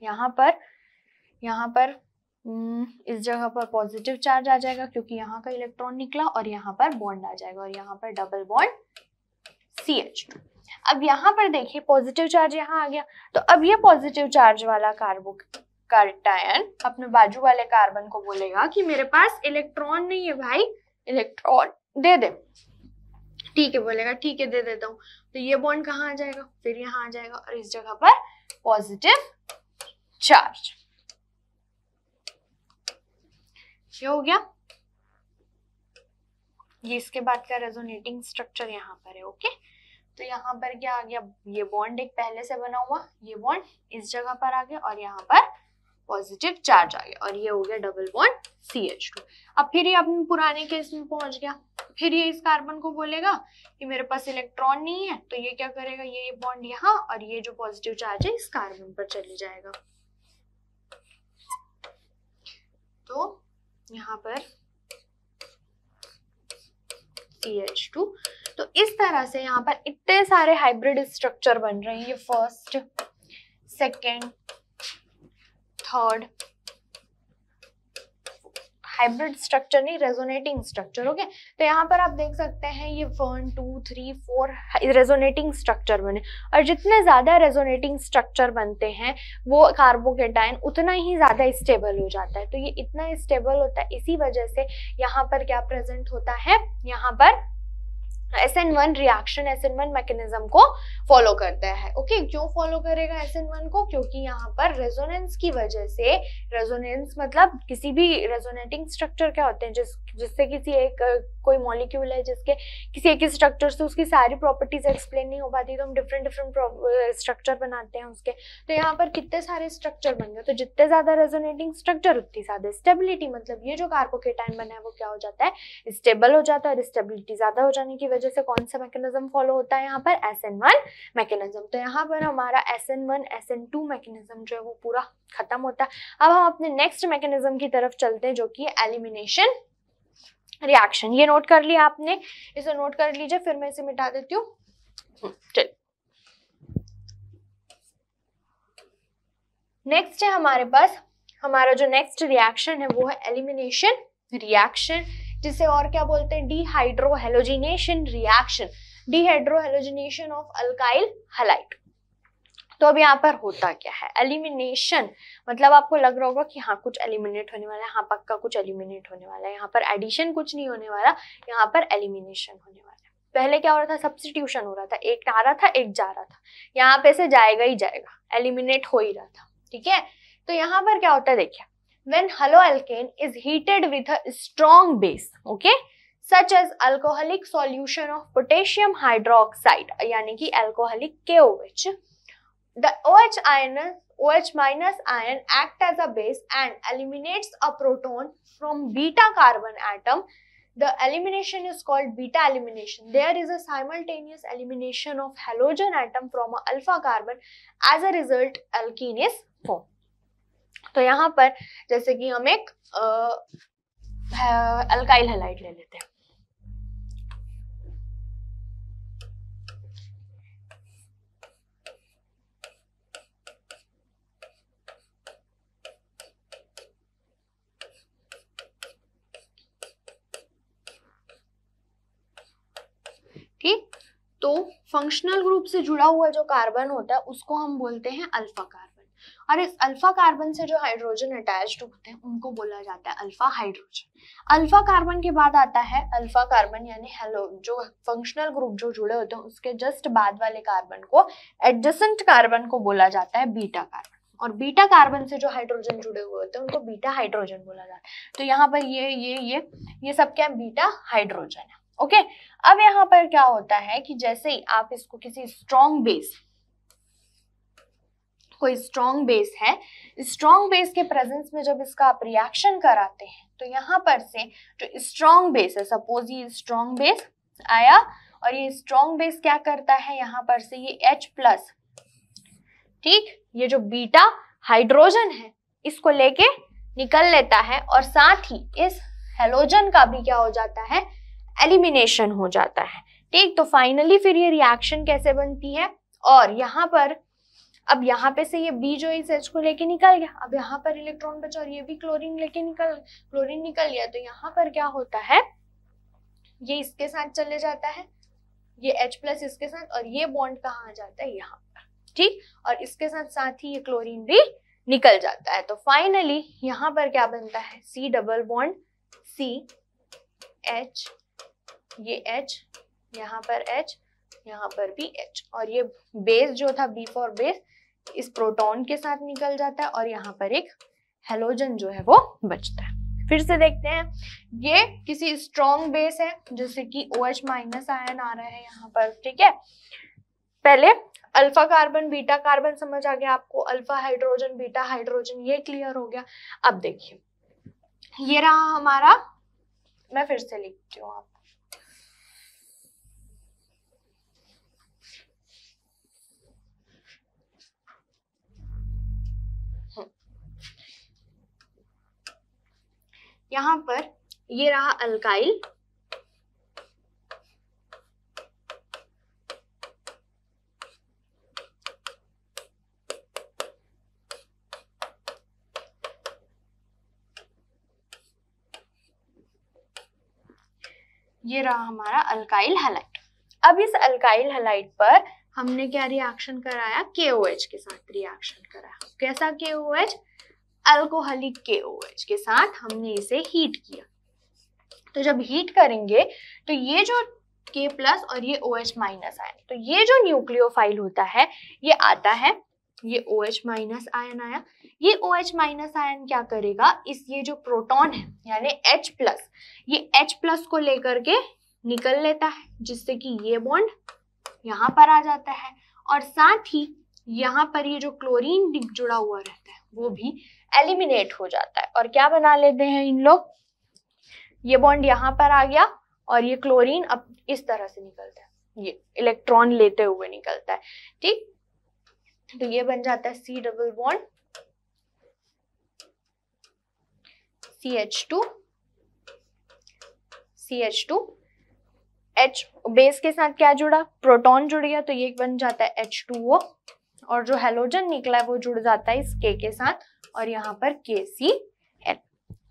यहाँ पर इस जगह पर पॉजिटिव चार्ज आ जाएगा क्योंकि यहाँ का इलेक्ट्रॉन निकला, और यहाँ पर बॉन्ड आ जाएगा, और यहाँ पर डबल बॉन्ड CH2। अब यहाँ पर देखिए पॉजिटिव चार्ज यहाँ आ गया, तो अब ये पॉजिटिव चार्ज वाला कार्बोकैटायन अपने बाजू वाले कार्बन को बोलेगा कि मेरे पास इलेक्ट्रॉन नहीं है भाई, इलेक्ट्रॉन दे दे। ठीक है, बोलेगा ठीक है दे देता हूँ। तो ये बॉन्ड कहाँ आ जाएगा, फिर यहाँ आ जाएगा, और इस जगह पर पॉजिटिव चार्ज। ये हो गया। ये इसके बाद का रेजोनेटिंग स्ट्रक्चर यहाँ पर है। ओके, तो यहाँ पर क्या आ गया, ये बॉन्ड एक पहले से बना हुआ, ये बॉन्ड इस जगह पर आ गया, और यहाँ पर पॉजिटिव चार्ज आ गया, और ये हो गया डबल बॉन्ड CH2। अब फिर ये अपने पुराने केस में पहुंच गया, फिर ये इस कार्बन को बोलेगा कि मेरे पास इलेक्ट्रॉन नहीं है, तो ये क्या करेगा, ये बॉन्ड यहाँ, और ये जो पॉजिटिव चार्ज है इस कार्बन पर चले जाएगा। तो यहाँ पर CH2। तो इस तरह से यहाँ पर इतने सारे हाइब्रिड स्ट्रक्चर बन रहे हैं, ये first, second, third hybrid structure नहीं, रेजोनेटिंग स्ट्रक्चर। ओके, तो यहाँ पर आप देख सकते हैं ये 1 2 3 4 रेजोनेटिंग स्ट्रक्चर बने, और जितने ज्यादा रेजोनेटिंग स्ट्रक्चर बनते हैं वो कार्बोकैटायन उतना ही ज्यादा स्टेबल हो जाता है। तो ये इतना स्टेबल होता है, इसी वजह से यहाँ पर क्या प्रेजेंट होता है, यहाँ पर SN1 रिएक्शन SN1 मैकेनिज्म को फॉलो करता है। ओके, क्यों फॉलो करेगा SN1 को, क्योंकि यहाँ पर रेजोनेंस की वजह से, रेजोनेंस मतलब किसी भी रेजोनेटिंग स्ट्रक्चर क्या होते हैं, जिससे किसी एक कोई मॉलिक्यूल है जिसके किसी एक स्ट्रक्चर से उसकी सारी प्रॉपर्टीज एक्सप्लेन नहीं हो पाती, तो हम डिफरेंट स्ट्रक्चर बनाते हैं उसके। तो यहाँ पर कितने सारे स्ट्रक्चर बन गए, तो जितने ज्यादा रेजोनेटिंग स्ट्रक्चर उतनी ज्यादा स्टेबिलिटी, मतलब ये जो कार्बोकैटायन बना है वो क्या हो जाता है, स्टेबल हो जाता है, और स्टेबिलिटी ज्यादा हो जाने की वजह से कौन सा मैकेनिज्म फॉलो होता है, यहाँ पर SN1 मैकेनिज्म। तो यहाँ पर हमारा SN1 SN2 मैकेनिज्म जो है वो पूरा खत्म होता है। अब हम अपने नेक्स्ट मैकेनिज्म की तरफ चलते हैं, जो कि एलिमिनेशन रिएक्शन। ये नोट कर लिया आपने, इसे नोट कर लीजिए, फिर मैं इसे मिटा देती हूँ। चलिए, नेक्स्ट है हमारे पास, हमारा जो नेक्स्ट रिएक्शन है वो है एलिमिनेशन रिएक्शन, जिसे और क्या बोलते हैं, dehydrohalogenation reaction, dehydrohalogenation of alkyl halide. तो अब यहाँ पर होता क्या है, एलिमिनेशन मतलब आपको लग रहा होगा कि हाँ कुछ एलिमिनेट होने वाला है, हाँ पक्का कुछ एलिमिनेट होने वाला है, यहाँ पर एडिशन कुछ नहीं होने वाला, यहाँ पर एलिमिनेशन होने वाला है। पहले क्या हो रहा था, सब्स्टिट्यूशन हो रहा था, एक आ रहा था एक जा रहा था, यहाँ पे से जाएगा ही जाएगा, एलिमिनेट हो ही रहा था। ठीक है, तो यहाँ पर क्या होता है, देखिए, when haloalkane is heated with a strong base, okay, such as alcoholic solution of potassium hydroxide, यानी कि alcoholic KOH, the OH minus ion act as a base and eliminates a proton from beta carbon atom. The elimination is called beta elimination. There is a simultaneous elimination of halogen atom from a alpha carbon. As a result, alkene is formed. तो यहाँ पर जैसे कि हम एक alkyl halide ले लेते हैं, ठीक। तो फंक्शनल ग्रुप से जुड़ा हुआ जो कार्बन होता है उसको हम बोलते हैं अल्फा कार्बन, और इस अल्फा कार्बन से जो हाइड्रोजन अटैच्ड होते हैं उनको बोला जाता है अल्फा हाइड्रोजन। अल्फा कार्बन के बाद आता है अल्फा कार्बन यानी हेलो, जो फंक्शनल ग्रुप जो जुड़े होते हैं उसके जस्ट बाद वाले कार्बन को, एडजेसेंट कार्बन को बोला जाता है बीटा कार्बन। और बीटा कार्बन से जो हाइड्रोजन जुड़े हुए होते हैं उनको बीटा हाइड्रोजन बोला जाता है। तो यहाँ पर ये सब क्या बीटा हाइड्रोजन है। ओके, अब यहाँ पर क्या होता है कि जैसे ही आप इसको किसी स्ट्रॉन्ग बेस, कोई स्ट्रॉन्ग बेस है, स्ट्रॉन्ग बेस के प्रेजेंस में जब इसका आप रिएक्शन कराते हैं तो यहाँ पर से जो स्ट्रॉन्ग बेस है, सपोज ये स्ट्रॉन्ग बेस आया और ये स्ट्रॉन्ग बेस क्या करता है, यहाँ पर से ये H+, ठीक, ये जो बीटा हाइड्रोजन है इसको लेके निकल लेता है और साथ ही इस हेलोजन का भी क्या हो जाता है, एलिमिनेशन हो जाता है। ठीक, तो फाइनली फिर ये रिएक्शन कैसे बनती है, और यहाँ पर अब यहाँ पे से ये बी जो इस H को लेके निकल गया, अब यहाँ पर इलेक्ट्रॉन बचा और ये भी क्लोरीन निकल गया, तो यहाँ पर क्या होता है, ये इसके साथ चले जाता है, ये H+ इसके साथ, और ये बॉन्ड कहाँ आ जाता है, यहाँ पर। ठीक, और इसके साथ साथ ही ये क्लोरीन भी निकल जाता है। तो फाइनली यहाँ पर क्या बनता है, C double bond C, H, ये H, यहाँ पर H, यहाँ पर भी H, और ये बेस जो था B फॉर बेस इस प्रोटॉन के साथ निकल जाता है और यहाँ पर एक हेलोजन जो है वो बचता है। फिर से देखते हैं, ये किसी स्ट्रॉन्ग बेस है जैसे कि OH- आयन आ रहा है यहाँ पर। ठीक है, पहले अल्फा कार्बन बीटा कार्बन समझ आ गया आपको, अल्फा हाइड्रोजन बीटा हाइड्रोजन ये क्लियर हो गया। अब देखिए ये रहा हमारा, मैं फिर से लिखती हूँ आपको, यहाँ पर ये रहा अल्काइल, ये रहा हमारा अल्काइल हैलाइड। अब इस अल्काइल हैलाइड पर हमने क्या रिएक्शन कराया, KOH के साथ रिएक्शन कराया। कैसा KOH, अल्कोहलिक KOH के साथ हमने इसे हीट किया। तो जब हीट करेंगे तो ये जो K+ और ये OH- आयन, तो ये जो न्यूक्लियोफाइल होता है ये आता है, ये OH- आयन आया, ये OH- आयन क्या करेगा, इस ये जो प्रोटॉन है यानी H+, ये H+ को लेकर के निकल लेता है, जिससे कि ये बॉन्ड यहाँ पर आ जाता है और साथ ही यहाँ पर ये जो क्लोरीन जुड़ा हुआ रहता है वो भी एलिमिनेट हो जाता है। और क्या बना लेते हैं इन लोग, ये बॉन्ड यहाँ पर आ गया और ये क्लोरीन अब इस तरह से निकलता है, ये इलेक्ट्रॉन लेते हुए निकलता है। ठीक, तो ये बन जाता है C double bond CH2, H base के साथ क्या जुड़ा, प्रोटॉन जुड़ गया, तो ये बन जाता है H2O, और जो हेलोजन निकला है वो जुड़ जाता है इस K के साथ और यहाँ पर KCl।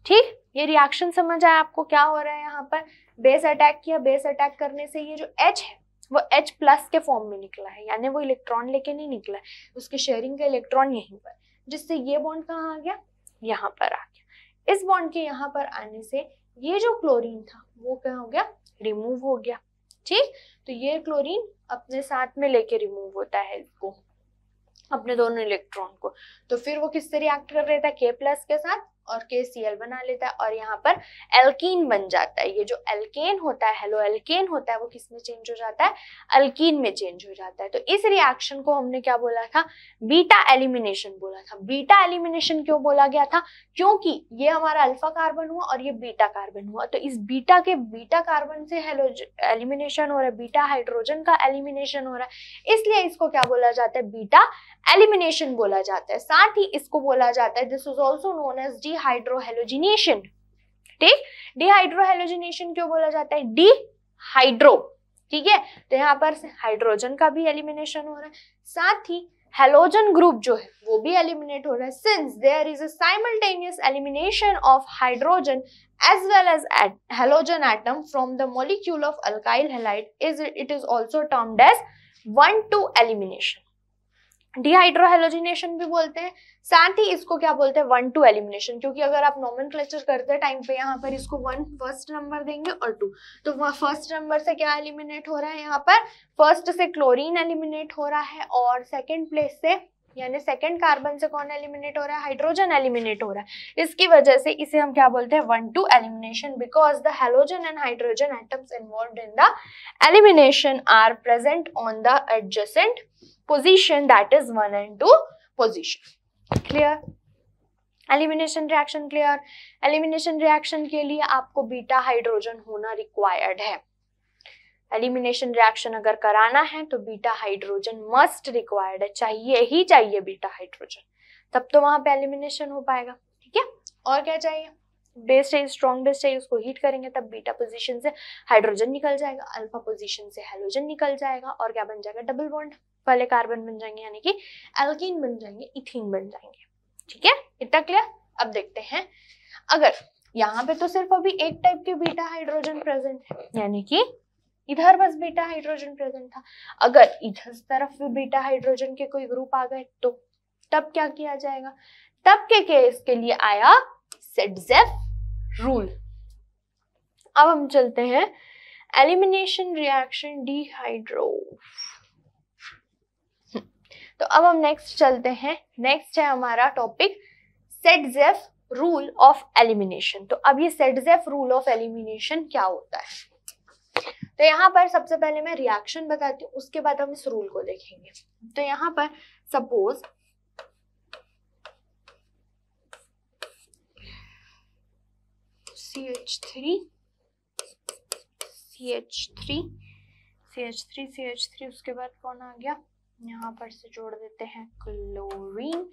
ठीक, ये रिएक्शन समझ आया आपको क्या हो रहा है, यहाँ पर बेस अटैक किया, बेस अटैक करने से ये जो H है वो H+ के फॉर्म में निकला है, यानी वो इलेक्ट्रॉन लेके नहीं निकला है, उसके शेयरिंग का इलेक्ट्रॉन यहीं पर, जिससे ये बॉन्ड कहाँ आ गया, यहाँ पर आ गया। इस बॉन्ड के यहाँ पर आने से ये जो क्लोरीन था वो क्या हो गया, रिमूव हो गया। ठीक, तो ये क्लोरीन अपने साथ में लेके रिमूव होता है इसको, अपने दोनों इलेक्ट्रॉन को, तो फिर वो किससे रिएक्ट कर लेता है, K+ के साथ और KCl बना लेता है और यहाँ पर एल्कीन बन जाता है। ये जो एल्केन होता है, हेलो एल्केन होता है, वो किस में चेंज हो जाता है, अल्कीन में चेंज हो जाता है। तो इस रिएक्शन को हमने क्या बोला था, बीटा एलिमिनेशन बोला था। बीटा एलिमिनेशन क्यों बोला गया था, क्योंकि ये हमारा अल्फा कार्बन हुआ और ये बीटा कार्बन हुआ, तो इस बीटा कार्बन से एलिमिनेशन हो रहा है, बीटा हाइड्रोजन का एलिमिनेशन हो रहा है, इसलिए इसको क्या बोला जाता है, बीटा एलिमिनेशन बोला जाता है। साथ ही इसको बोला जाता है, this is also known as dehydrohalogenation. ठीक, डिहाइड्रोहेलोजिनेशन क्यों बोला जाता है, डिहाइड्रो, ठीक है, तो यहाँ पर हाइड्रोजन का भी एलिमिनेशन हो रहा है, साथ ही हेलोजन ग्रुप जो है वो भी एलिमिनेट हो रहा है। Since there is a simultaneous elimination of hydrogen as well as halogen atom from the molecule of alkyl halide, it is also termed as 1-2 elimination. Dehydrohalogenation भी बोलते हैं, साथ ही इसको क्या बोलते हैं 1-2 एलिमिनेशन, क्योंकि अगर आप नॉमेनक्लेचर करते टाइम पे यहाँ पर इसको 1 फर्स्ट नंबर देंगे और 2, तो वह फर्स्ट नंबर से क्या एलिमिनेट हो रहा है, यहाँ पर फर्स्ट से क्लोरीन एलिमिनेट हो रहा है और सेकेंड प्लेस से यानी सेकेंड कार्बन से कौन एलिमिनेट हो रहा है, हाइड्रोजन एलिमिनेट हो रहा है। इसकी वजह से इसे हम क्या बोलते हैं 1-2 elimination, because the halogen and hydrogen atoms involved in the elimination are present on the adjacent position, that is 1 and 2 position. Clear? Elimination reaction clear. Elimination reaction के लिए आपको बीटा हाइड्रोजन होना रिक्वायर्ड है। एलिमिनेशन रिएक्शन अगर कराना है तो beta hydrogen must required है, चाहिए ही चाहिए बीटा हाइड्रोजन, तब तो वहां पे एलिमिनेशन हो पाएगा। ठीक है, और क्या चाहिए, बेस चाहिए, स्ट्रॉन्ग बेस चाहिए, उसको हीट करेंगे तब बीटा पोजीशन से हाइड्रोजन निकल जाएगा, अल्फा पोजीशन से हेलोजन निकल जाएगा और क्या बन जाएगा, डबल बॉन्ड वाले कार्बन बन जाएंगे, यानी कि एल्कीन बन जाएंगे, इथीन बन जाएंगे। ठीक है, इतना क्लियर। अब देखते हैं, अगर यहाँ पे तो सिर्फ अभी एक टाइप के बीटा हाइड्रोजन प्रेजेंट है, यानी कि इधर बस बीटा हाइड्रोजन प्रेजेंट था, अगर इधर तरफ भी बीटा हाइड्रोजन के कोई ग्रुप आ गए तो तब क्या किया जाएगा, तब के केस के लिए आया सेडजेफ रूल। अब हम चलते हैं एलिमिनेशन रिएक्शन डिहाइड्रो। तो अब हम नेक्स्ट चलते हैं, नेक्स्ट है हमारा टॉपिक सेडजेफ रूल ऑफ एलिमिनेशन। तो अब ये सेडजेफ रूल ऑफ एलिमिनेशन क्या होता है, तो यहाँ पर सबसे पहले मैं रिएक्शन बताती हूँ, उसके बाद हम इस रूल को देखेंगे। तो यहाँ पर सपोज CH3 उसके बाद कौन आ गया, यहाँ पर से जोड़ देते हैं क्लोरीन,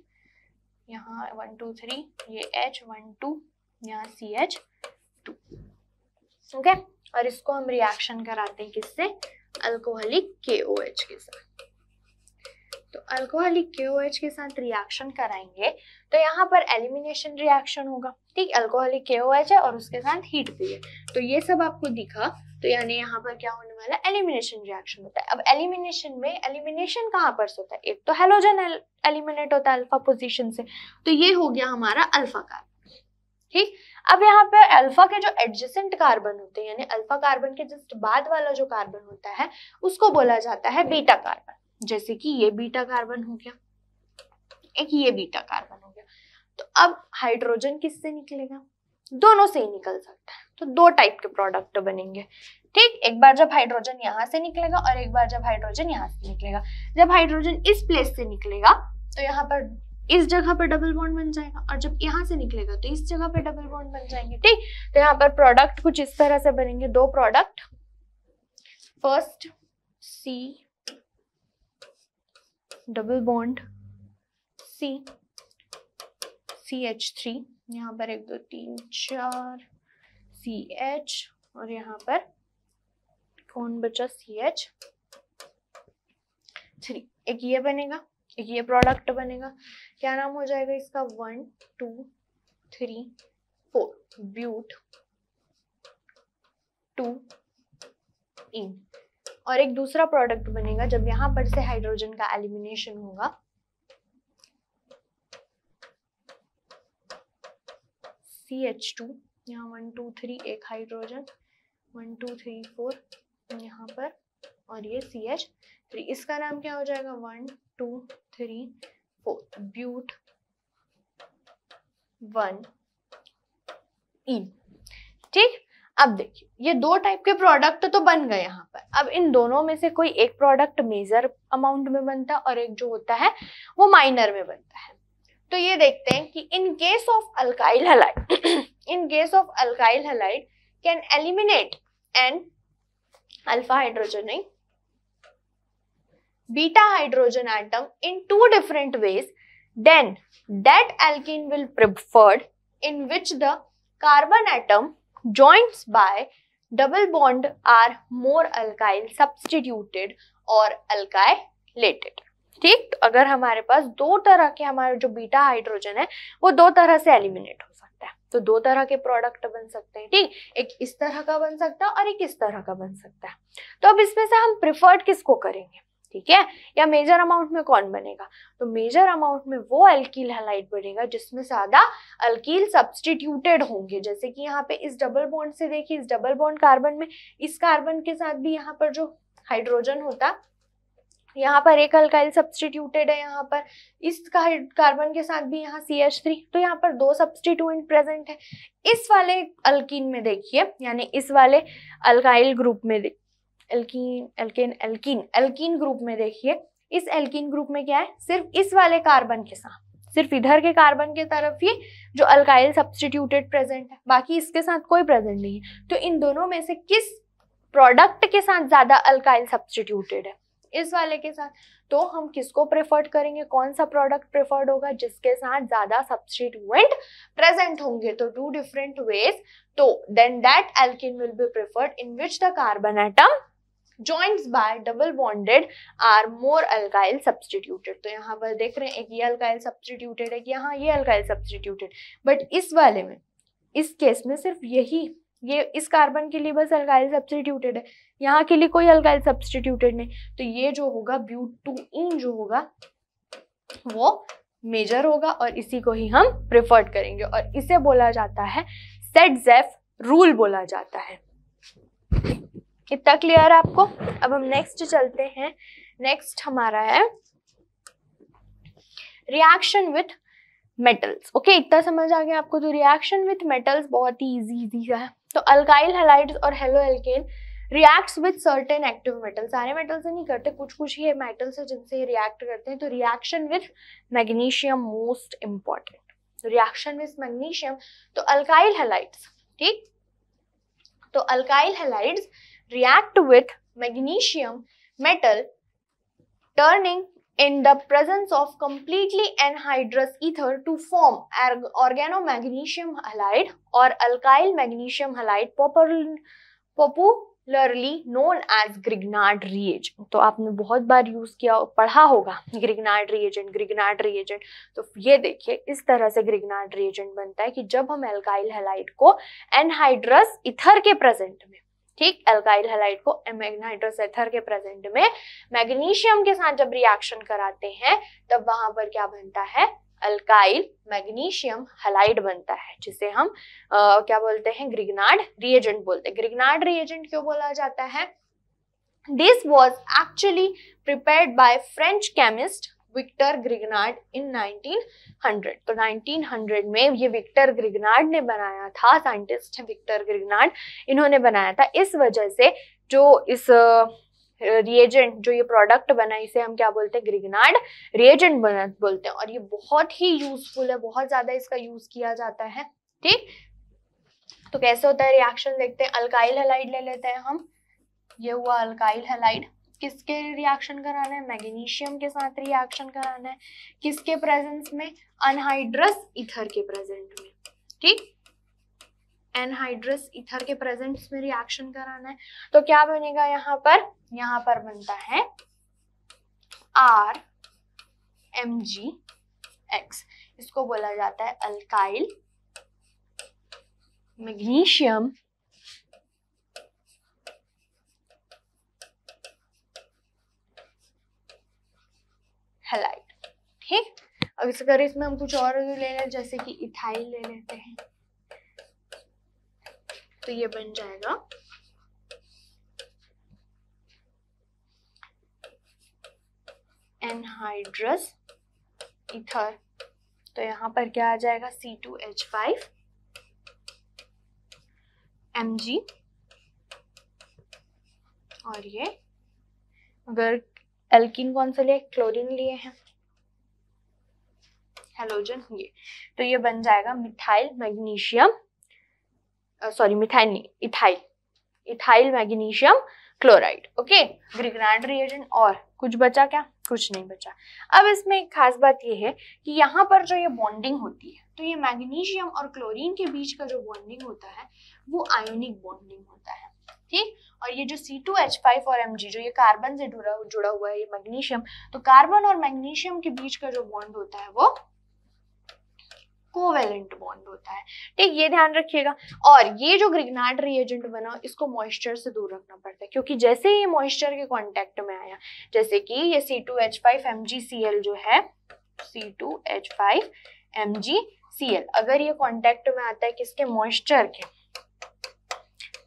यहाँ 1 2 3 ये H 1 2 यहाँ CH2। ओके, और इसको हम रिएक्शन कराते हैं किससे, अल्कोहलिक KOH के साथ। तो अल्कोहलिक KOH के साथ रिएक्शन कराएंगे तो यहाँ पर एलिमिनेशन रिएक्शन होगा। ठीक, अल्कोहलिक KOH है और उसके साथ हीट भी है, तो ये सब आपको दिखा, तो यानी यहाँ पर क्या होने वाला है, एलिमिनेशन रिएक्शन होता है। अब एलिमिनेशन में एलिमिनेशन कहाँ पर से होता है, एक तो हेलोजन एलिमिनेट होता है अल्फा पोजीशन से, तो ये हो गया हमारा अल्फा कार्बन। ठीक, अब यहाँ पे अल्फा के जो एडजेसेंट कार्बन होते हैं, यानी अल्फा कार्बन के जस्ट बाद वाला जो कार्बन होता है उसको बोला जाता है बीटा कार्बन। जैसे कि ये बीटा कार्बन हो गया, एक ये बीटा कार्बन हो गया, तो अब हाइड्रोजन किससे निकलेगा, दोनों से ही निकल सकता है, तो दो टाइप के प्रोडक्ट बनेंगे। ठीक, एक बार जब हाइड्रोजन यहाँ से निकलेगा और एक बार जब हाइड्रोजन यहाँ से निकलेगा। जब हाइड्रोजन इस प्लेस से निकलेगा तो यहाँ पर इस जगह पे डबल बॉन्ड बन जाएगा, और जब यहाँ से निकलेगा तो इस जगह पे डबल बॉन्ड बन जाएंगे। ठीक, तो यहाँ पर प्रोडक्ट कुछ इस तरह से बनेंगे, दो product, first C double bond C CH3, यहाँ पर 1 2 3 4 CH, और यहाँ पर कौन बचा CH3। एक ये बनेगा, एक ये प्रोडक्ट बनेगा, क्या नाम हो जाएगा इसका, 1 2 3 4 ब्यूट 2 इन। और एक दूसरा प्रोडक्ट बनेगा जब यहाँ पर से हाइड्रोजन का एलिमिनेशन होगा, CH2, यहाँ 1 2 3 एक हाइड्रोजन, 1 2 3 4 यहाँ पर, और ये CH3, इसका नाम क्या हो जाएगा, 1 2 3 4 ब्यूट 1 इन। ठीक, अब देखिए ये दो टाइप के प्रोडक्ट तो बन गए यहाँ पर। अब इन दोनों में से कोई एक प्रोडक्ट मेजर अमाउंट में बनता है और एक जो होता है वो माइनर में बनता है। तो ये देखते हैं कि in case of alkyl halide can eliminate an alpha hydrogen beta hydrogen atom in two different ways, then that alkene will preferred in which the carbon atom joins by double bond are more alkyl substituted or alkylated। ठीक, तो अगर हमारे पास दो तरह के हमारे जो beta hydrogen है वो दो तरह से एलिमिनेट हो सकता है, तो दो तरह के प्रोडक्ट बन सकते हैं। ठीक, एक इस तरह का बन सकता है और एक इस तरह का बन सकता है। तो अब इसमें से हम प्रिफर्ड किसको करेंगे, ठीक है, या मेजर अमाउंट में कौन बनेगा, तो मेजर अमाउंट में वो अल्कील हैलाइड बनेगा जिसमें ज्यादा अल्कील सब्स्टिट्यूटेड होंगे। जैसे कि यहाँ पे इस डबल बॉन्ड से देखिए, इस डबल बॉन्ड कार्बन में इस कार्बन के साथ भी यहाँ पर जो हाइड्रोजन होता, यहाँ पर एक अल्काइल सब्स्टिट्यूटेड है, यहाँ पर इस कार्बन के साथ भी यहाँ CH3, तो यहाँ पर 2 सब्स्टिट्यूएंट प्रेजेंट है। इस वाले अल्कीन में देखिए, यानी इस वाले अल्काइल ग्रुप में एल्कीन ग्रुप में देखिए, इस एल्कीन ग्रुप में क्या है, सिर्फ इस वाले कार्बन के साथ, सिर्फ इधर के कार्बन के तरफ ही जो अल्काइल सब्स्टिट्यूटेड प्रेजेंट है, बाकी इसके साथ कोई प्रेजेंट नहीं है। तो इन दोनों में से किस प्रोडक्ट के साथ ज्यादा अल्काइल सब्स्टिट्यूटेड है, इस वाले के साथ। तो हम किसको प्रेफर्ड करेंगे, कौन सा प्रोडक्ट प्रेफर्ड होगा, जिसके साथ ज्यादा सब्स्टिट्यूएंट प्रेजेंट होंगे। तो 2 डिफरेंट वेज, तो then that alkene will be preferred in which the carbon atom joints by double bonded are more alkyl substituted। तो यहाँ पर देख रहे हैं एक ये अल्काइल सब्स्टिट्यूटेड है, कि यहाँ ये अल्काइल सब्स्टिट्यूटेड, बट इस वाले में, इस केस में सिर्फ यही, ये इस कार्बन के लिए बस अल्काइल सब्स्टिट्यूटेड है, यहाँ के लिए कोई अल्काइल सब्स्टिट्यूटेड नहीं। तो ये जो होगा ब्यूटूइन जो होगा वो मेजर होगा और इसी को ही हम प्रेफर्ड करेंगे, और इसे बोला जाता है सेट-ज़ेफ रूल बोला जाता है। इतना क्लियर है आपको। अब हम नेक्स्ट चलते हैं। नेक्स्ट हमारा है रिएक्शन विथ मेटल्स। ओके, इतना समझ आ गया आपको। तो रिएक्शन विथ मेटल्स बहुत ही इजी है। तो अल्काइल हैलाइड्स और haloalkane reacts with certain active metal, सारे मेटल से नहीं करते, कुछ ही मेटल्स है जिनसे रिएक्ट करते हैं। तो reaction with magnesium most important. Reaction with magnesium, तो अल्काइल हैलाइड्स, ठीक, तो alkyl halides react with magnesium metal, turning in the presence of completely anhydrous ether to form organomagnesium halide or alkyl magnesium halide, popularly known as Grignard reagent। तो आपने बहुत बार use किया, पढ़ा होगा Grignard reagent. तो ये देखिए इस तरह से ग्रिग्नार्ड रिएजेंट बनता है कि जब हम अल्काइल हैलाइड को एनहाइड्रस ईथर के प्रेजेंट में, ठीक, अल्काइल हैलाइड को एनाहाइड्रस ईथर के प्रेजेंट में मैग्नीशियम के साथ जब रिएक्शन कराते हैं तब वहां पर क्या बनता है, अल्काइल मैग्नीशियम हैलाइड बनता है, जिसे हम क्या बोलते हैं, ग्रिग्नार्ड रिएजेंट बोलते हैं। ग्रिग्नार्ड रिएजेंट क्यों बोला जाता है? This was actually prepared by French chemist Victor Grignard in 1900। तो 1900 में ये विक्टर ग्रिग्नार्ड ने बनाया था, साइंटिस्ट है विक्टर ग्रिग्नार्ड, इन्होंने बनाया था। इस वजह से जो इस रिएजेंट, जो ये प्रोडक्ट बना, इसे हम क्या बोलते हैं, ग्रिग्नार्ड रिएजेंट बोलते हैं। और ये बहुत ही यूजफुल है, बहुत ज्यादा इसका यूज किया जाता है, ठीक। तो कैसे होता है रिएक्शन देखते हैं। अल्काइल हैलाइड ले लेते हैं हम, ये हुआ अल्काइल हैलाइड, किसके रिएक्शन कराना है, मैग्नीशियम के साथ रिएक्शन कराना है, किसके प्रेजेंस में, अनहाइड्रस ईथर के प्रेजेंट में, ठीक, एनहाइड्रस ईथर के प्रेजेंस में रिएक्शन कराना है। तो क्या बनेगा यहाँ पर बनता है RMgX, इसको बोला जाता है अल्काइल मैग्नीशियम हैलाइड, ठीक। अब इस अगर इसमें हम कुछ और ले लें, जैसे कि इथाइल ले लेते हैं, तो ये बन जाएगा एनहाइड्रस ईथर। तो यहाँ पर क्या आ जाएगा, C2H5 Mg, और ये अगर एल्कीन कौन सा लिए, क्लोरीन लिए हैं, हेलोजन ये, तो ये बन जाएगा मिथाइल मैग्नीशियम, सॉरी मिथाइल नहीं, ethyl magnesium chloride. Okay, Grignard reagent. और कुछ बचा क्या? कुछ नहीं बचा। अब इसमें एक खास बात ये है कि यहाँ पर जो ये बॉन्डिंग होती है, तो ये मैग्नीशियम और क्लोरीन के बीच का जो बॉन्डिंग होता है वो आयोनिक बॉन्डिंग होता है, ठीक। और ये जो C2H5 और Mg, जो ये कार्बन से जुड़ा हुआ है, ये मैग्नीशियम, तो कार्बन और मैग्नीशियम के बीच का जो बॉन्ड होता है वो कोवेलेंट बॉन्ड होता है। ठीक, ये ध्यान रखिएगा। और ये जो ग्रिग्नार्ड रिएजेंट बना, इसको मॉइस्चर से दूर रखना पड़ता है, क्योंकि जैसे ये मॉइस्चर के कांटेक्ट में आया, जैसे कि ये C2H5MgCl जो है, C2H5MgCl अगर ये कांटेक्ट में आता है किसके, मॉइस्चर के,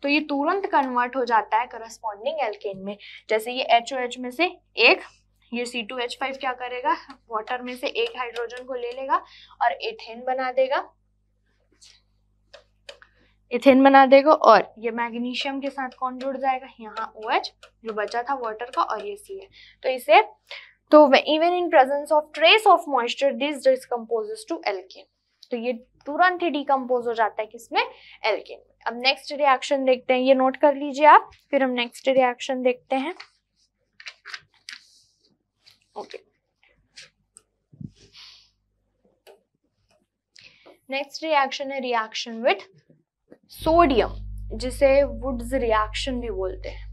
तो ये तुरंत कन्वर्ट हो जाता है करस्पॉन्डिंग एल्केन में। जैसे ये HOH में से एक, ये C2H5 क्या करेगा, वाटर में से एक हाइड्रोजन को ले लेगा और एथेन बना देगा, और ये मैग्नीशियम के साथ कौन जुड़ जाएगा, यहाँ OH जो बचा था वाटर का, और ये C है। तो इसे, तो even in presence of trace of moisture this decomposes to alkane, तो ये तुरंत ही डिकम्पोज हो जाता है किसमें, एल्केन में। अब नेक्स्ट रिएक्शन देखते हैं, ये नोट कर लीजिए आप, फिर हम नेक्स्ट रिएक्शन देखते हैं। ओके, नेक्स्ट रिएक्शन है रिएक्शन विथ सोडियम, जिसे वुड्स रिएक्शन भी बोलते हैं।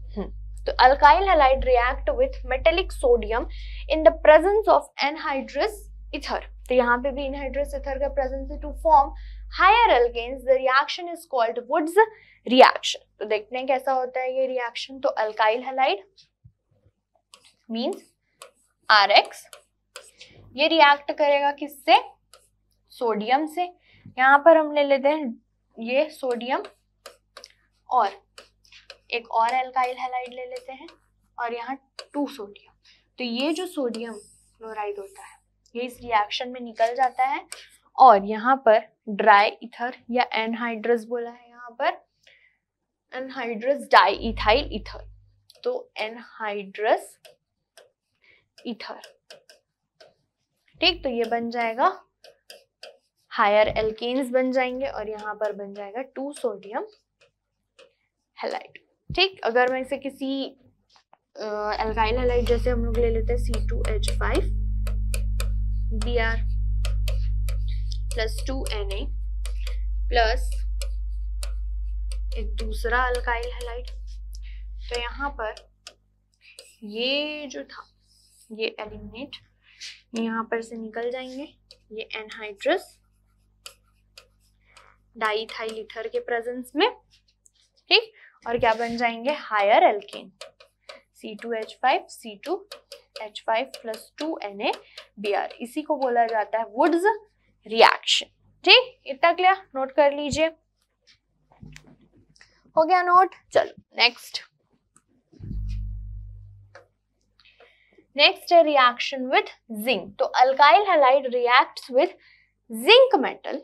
तो alkyl halide react with metallic sodium in the presence of anhydrous ether, तो यहाँ पे भी एनहाइड्रस ईथर का प्रेजेंस है, to form higher alkanes. The reaction is called Wurtz reaction. तो देखते हैं कैसा होता है ये रिएक्शन। तो अल्काइल हैलाइड मींस RX, ये रिएक्ट करेगा किससे, सोडियम से। यहाँ पर हम ले लेते हैं ये सोडियम और एक और अल्काइल हैलाइड ले लेते हैं, और यहाँ 2 सोडियम। तो ये जो सोडियम क्लोराइड होता है ये इस रिएक्शन में निकल जाता है, और यहाँ पर ड्राई ईथर या एनहाइड्रस बोला है, यहाँ पर एनहाइड्रस डाई इथाइल ईथर, तो एनहाइड्रस ईथर। ठीक, तो ये बन जाएगा हायर एल्केन्स बन जाएंगे, और यहाँ पर बन जाएगा 2 सोडियम हैलाइड। ठीक, अगर मैं इसे किसी अल्काइल हैलाइड जैसे हम लोग ले लेते हैं C2H5Br प्लस 2Na प्लस एक दूसरा अल्काइल हैलाइड, तो यहाँ पर ये जो था ये एलिमिनेट यहाँ पर से निकल जाएंगे, ये एनहाइड्रस डाइइथाइल ईथर के प्रेजेंस में। ठीक, और क्या बन जाएंगे, higher alkene C2H5 C2H5 plus 2NaBr, इसी को बोला जाता है वुड्स रिएक्शन। ठीक, इतना क्लियर, नोट कर लीजिए, हो गया नोट। चलो नेक्स्ट है रिएक्शन विथ जिंक। तो alkyl halide reacts with zinc metal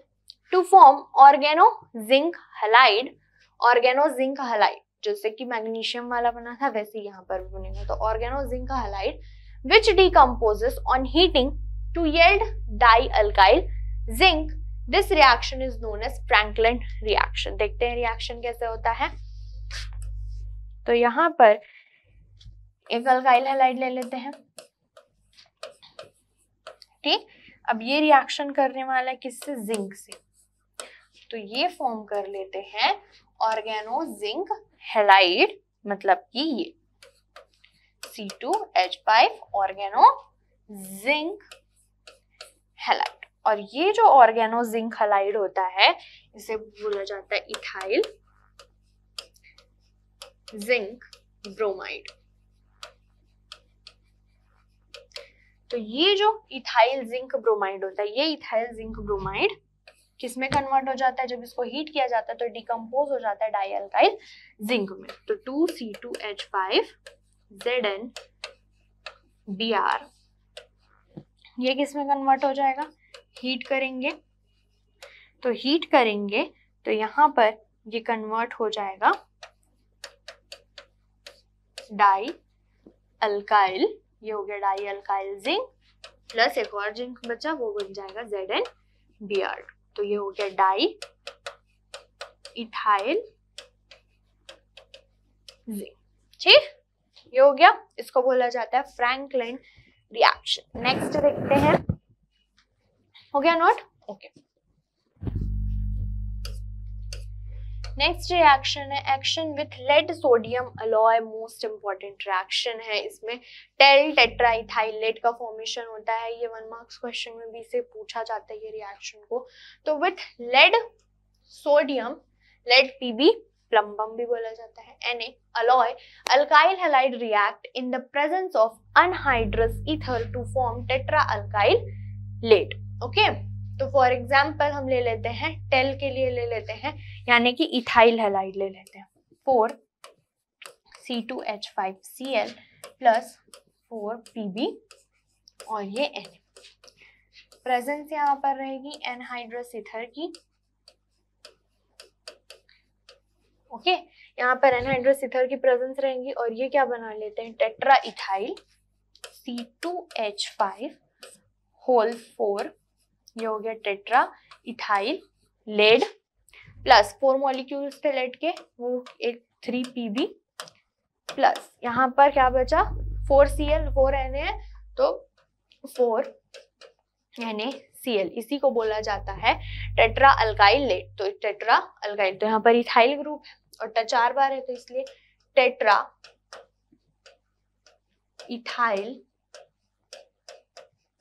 to form organozinc halide. Organozinc halide जैसे कि मैग्नीशियम वाला बना था वैसे यहाँ पर बनेगा, तो organozinc halide which decomposes on heating to yield dialkyl zinc. This reaction is known as Frankland reaction. देखते हैं रिएक्शन कैसे होता है। तो यहाँ पर एक अल्काइल हैलाइड ले लेते हैं। ठीक, अब ये रिएक्शन करने वाला है किससे, जिंक से, तो ये फॉर्म कर लेते हैं ऑर्गेनो जिंक हैलाइड, मतलब कि ये C2H5 ऑर्गेनो जिंक हैलाइड। और ये जो ऑर्गेनो जिंक हैलाइड होता है इसे बोला जाता है इथाइल जिंक ब्रोमाइड। तो ये जो इथाइल जिंक ब्रोमाइड होता है, ये इथाइल जिंक ब्रोमाइड किसमें कन्वर्ट हो जाता है, जब इसको हीट किया जाता है तो डिकम्पोज हो जाता है डाई अल्काइल जिंक में। तो 2C2H5ZnBr ये किसमें कन्वर्ट हो जाएगा, हीट करेंगे। तो हीट करेंगे तो यहाँ पर ये कन्वर्ट हो जाएगा डाई अल्काइल, ये हो गया डाई अल्काइल जिंक प्लस एक और जिंक बचा वो बन जाएगा ZnBr। तो ये हो गया डाई इथाइल जिंक। ठीक, ये हो गया, इसको बोला जाता है फ्रैंकलिन रिएक्शन। नेक्स्ट देखते हैं, हो गया नोट। ओके, नेक्स्ट रिएक्शन है action with lead sodium alloy, most important reaction है। इसमें टेल टेट्राइथाइल लेड का फॉर्मेशन होता है। ये 1 मार्क्स क्वेश्चन में भी से पूछा जाता है ये रिएक्शन को। तो with lead sodium, lead PB, plumbum भी बोला जाता है, Na alloy, alkyl halide react in the presence of anhydrous ether to form tetra alkyl lead। Okay, तो फॉर एग्जाम्पल हम ले लेते हैं टेल के लिए ले लेते हैं, यानी कि इथाइल हैलाइड ले लेते हैं। 4C2H5Cl प्लस 4Pb और ये Na। प्रेजेंस यहाँ पर रहेगी एनहाइड्रस ईथर की। ओके, यहाँ पर एनहाइड्रस ईथर की प्रेजेंस रहेंगी और ये क्या बना लेते हैं टेट्रा इथाइल C2H5 होल 4, ये हो गया tetraethyl lead plus 4 molecules थे लेड के, वो एक 3Pb प्लस यहाँ पर क्या बचा 4Cl, 4Na है तो 4NaCl, इसी को बोला जाता है टेट्रा अल्काइल लेड। तो टेट्रा अल्काइल, तो यहाँ पर इथाइल ग्रुप है और 4 बार है तो इसलिए टेट्रा इथाइल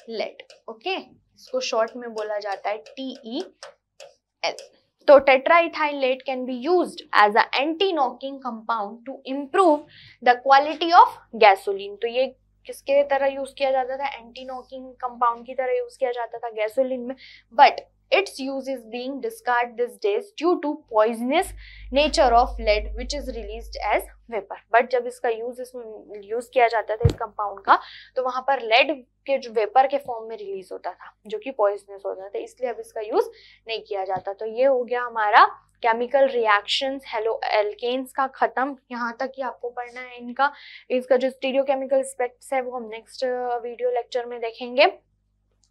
लेड। ओके, इसको शॉर्ट में बोला जाता है TEL। तो tetraethyl lead can be used as a anti knocking compound to improve the quality of gasoline. तो ये किसके तरह यूज किया जाता था, एंटी नॉकिंग कंपाउंड की तरह यूज किया जाता था गैसोलीन में, but its use is being discarded these days due to poisonous nature of lead which is released as vapor। But जब इसका इसमें यूज किया जाता था इस कंपाउंड का, तो वहां पर लेड के जो वेपर के फॉर्म में रिलीज होता था जो कि पॉइजनस होता था, इसलिए अब इसका यूज नहीं किया जाता। तो ये हो गया हमारा केमिकल रिएक्शंस हेलो एल्केन्स का खत्म। यहाँ तक ही आपको पढ़ना है इसका जो स्टीरियोकेमिकल एस्पेक्ट्स है वो हम नेक्स्ट वीडियो लेक्चर में देखेंगे,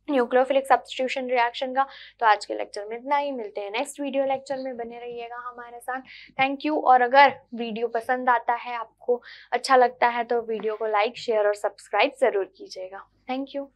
न्यूक्लियोफिलिक सब्स्टिट्यूशन रिएक्शन का। तो आज के लेक्चर में इतना ही, मिलते हैं नेक्स्ट वीडियो लेक्चर में, बने रहिएगा हमारे साथ। Thank you. और अगर वीडियो पसंद आता है, आपको अच्छा लगता है, तो वीडियो को लाइक, शेयर और सब्सक्राइब जरूर कीजिएगा। Thank you.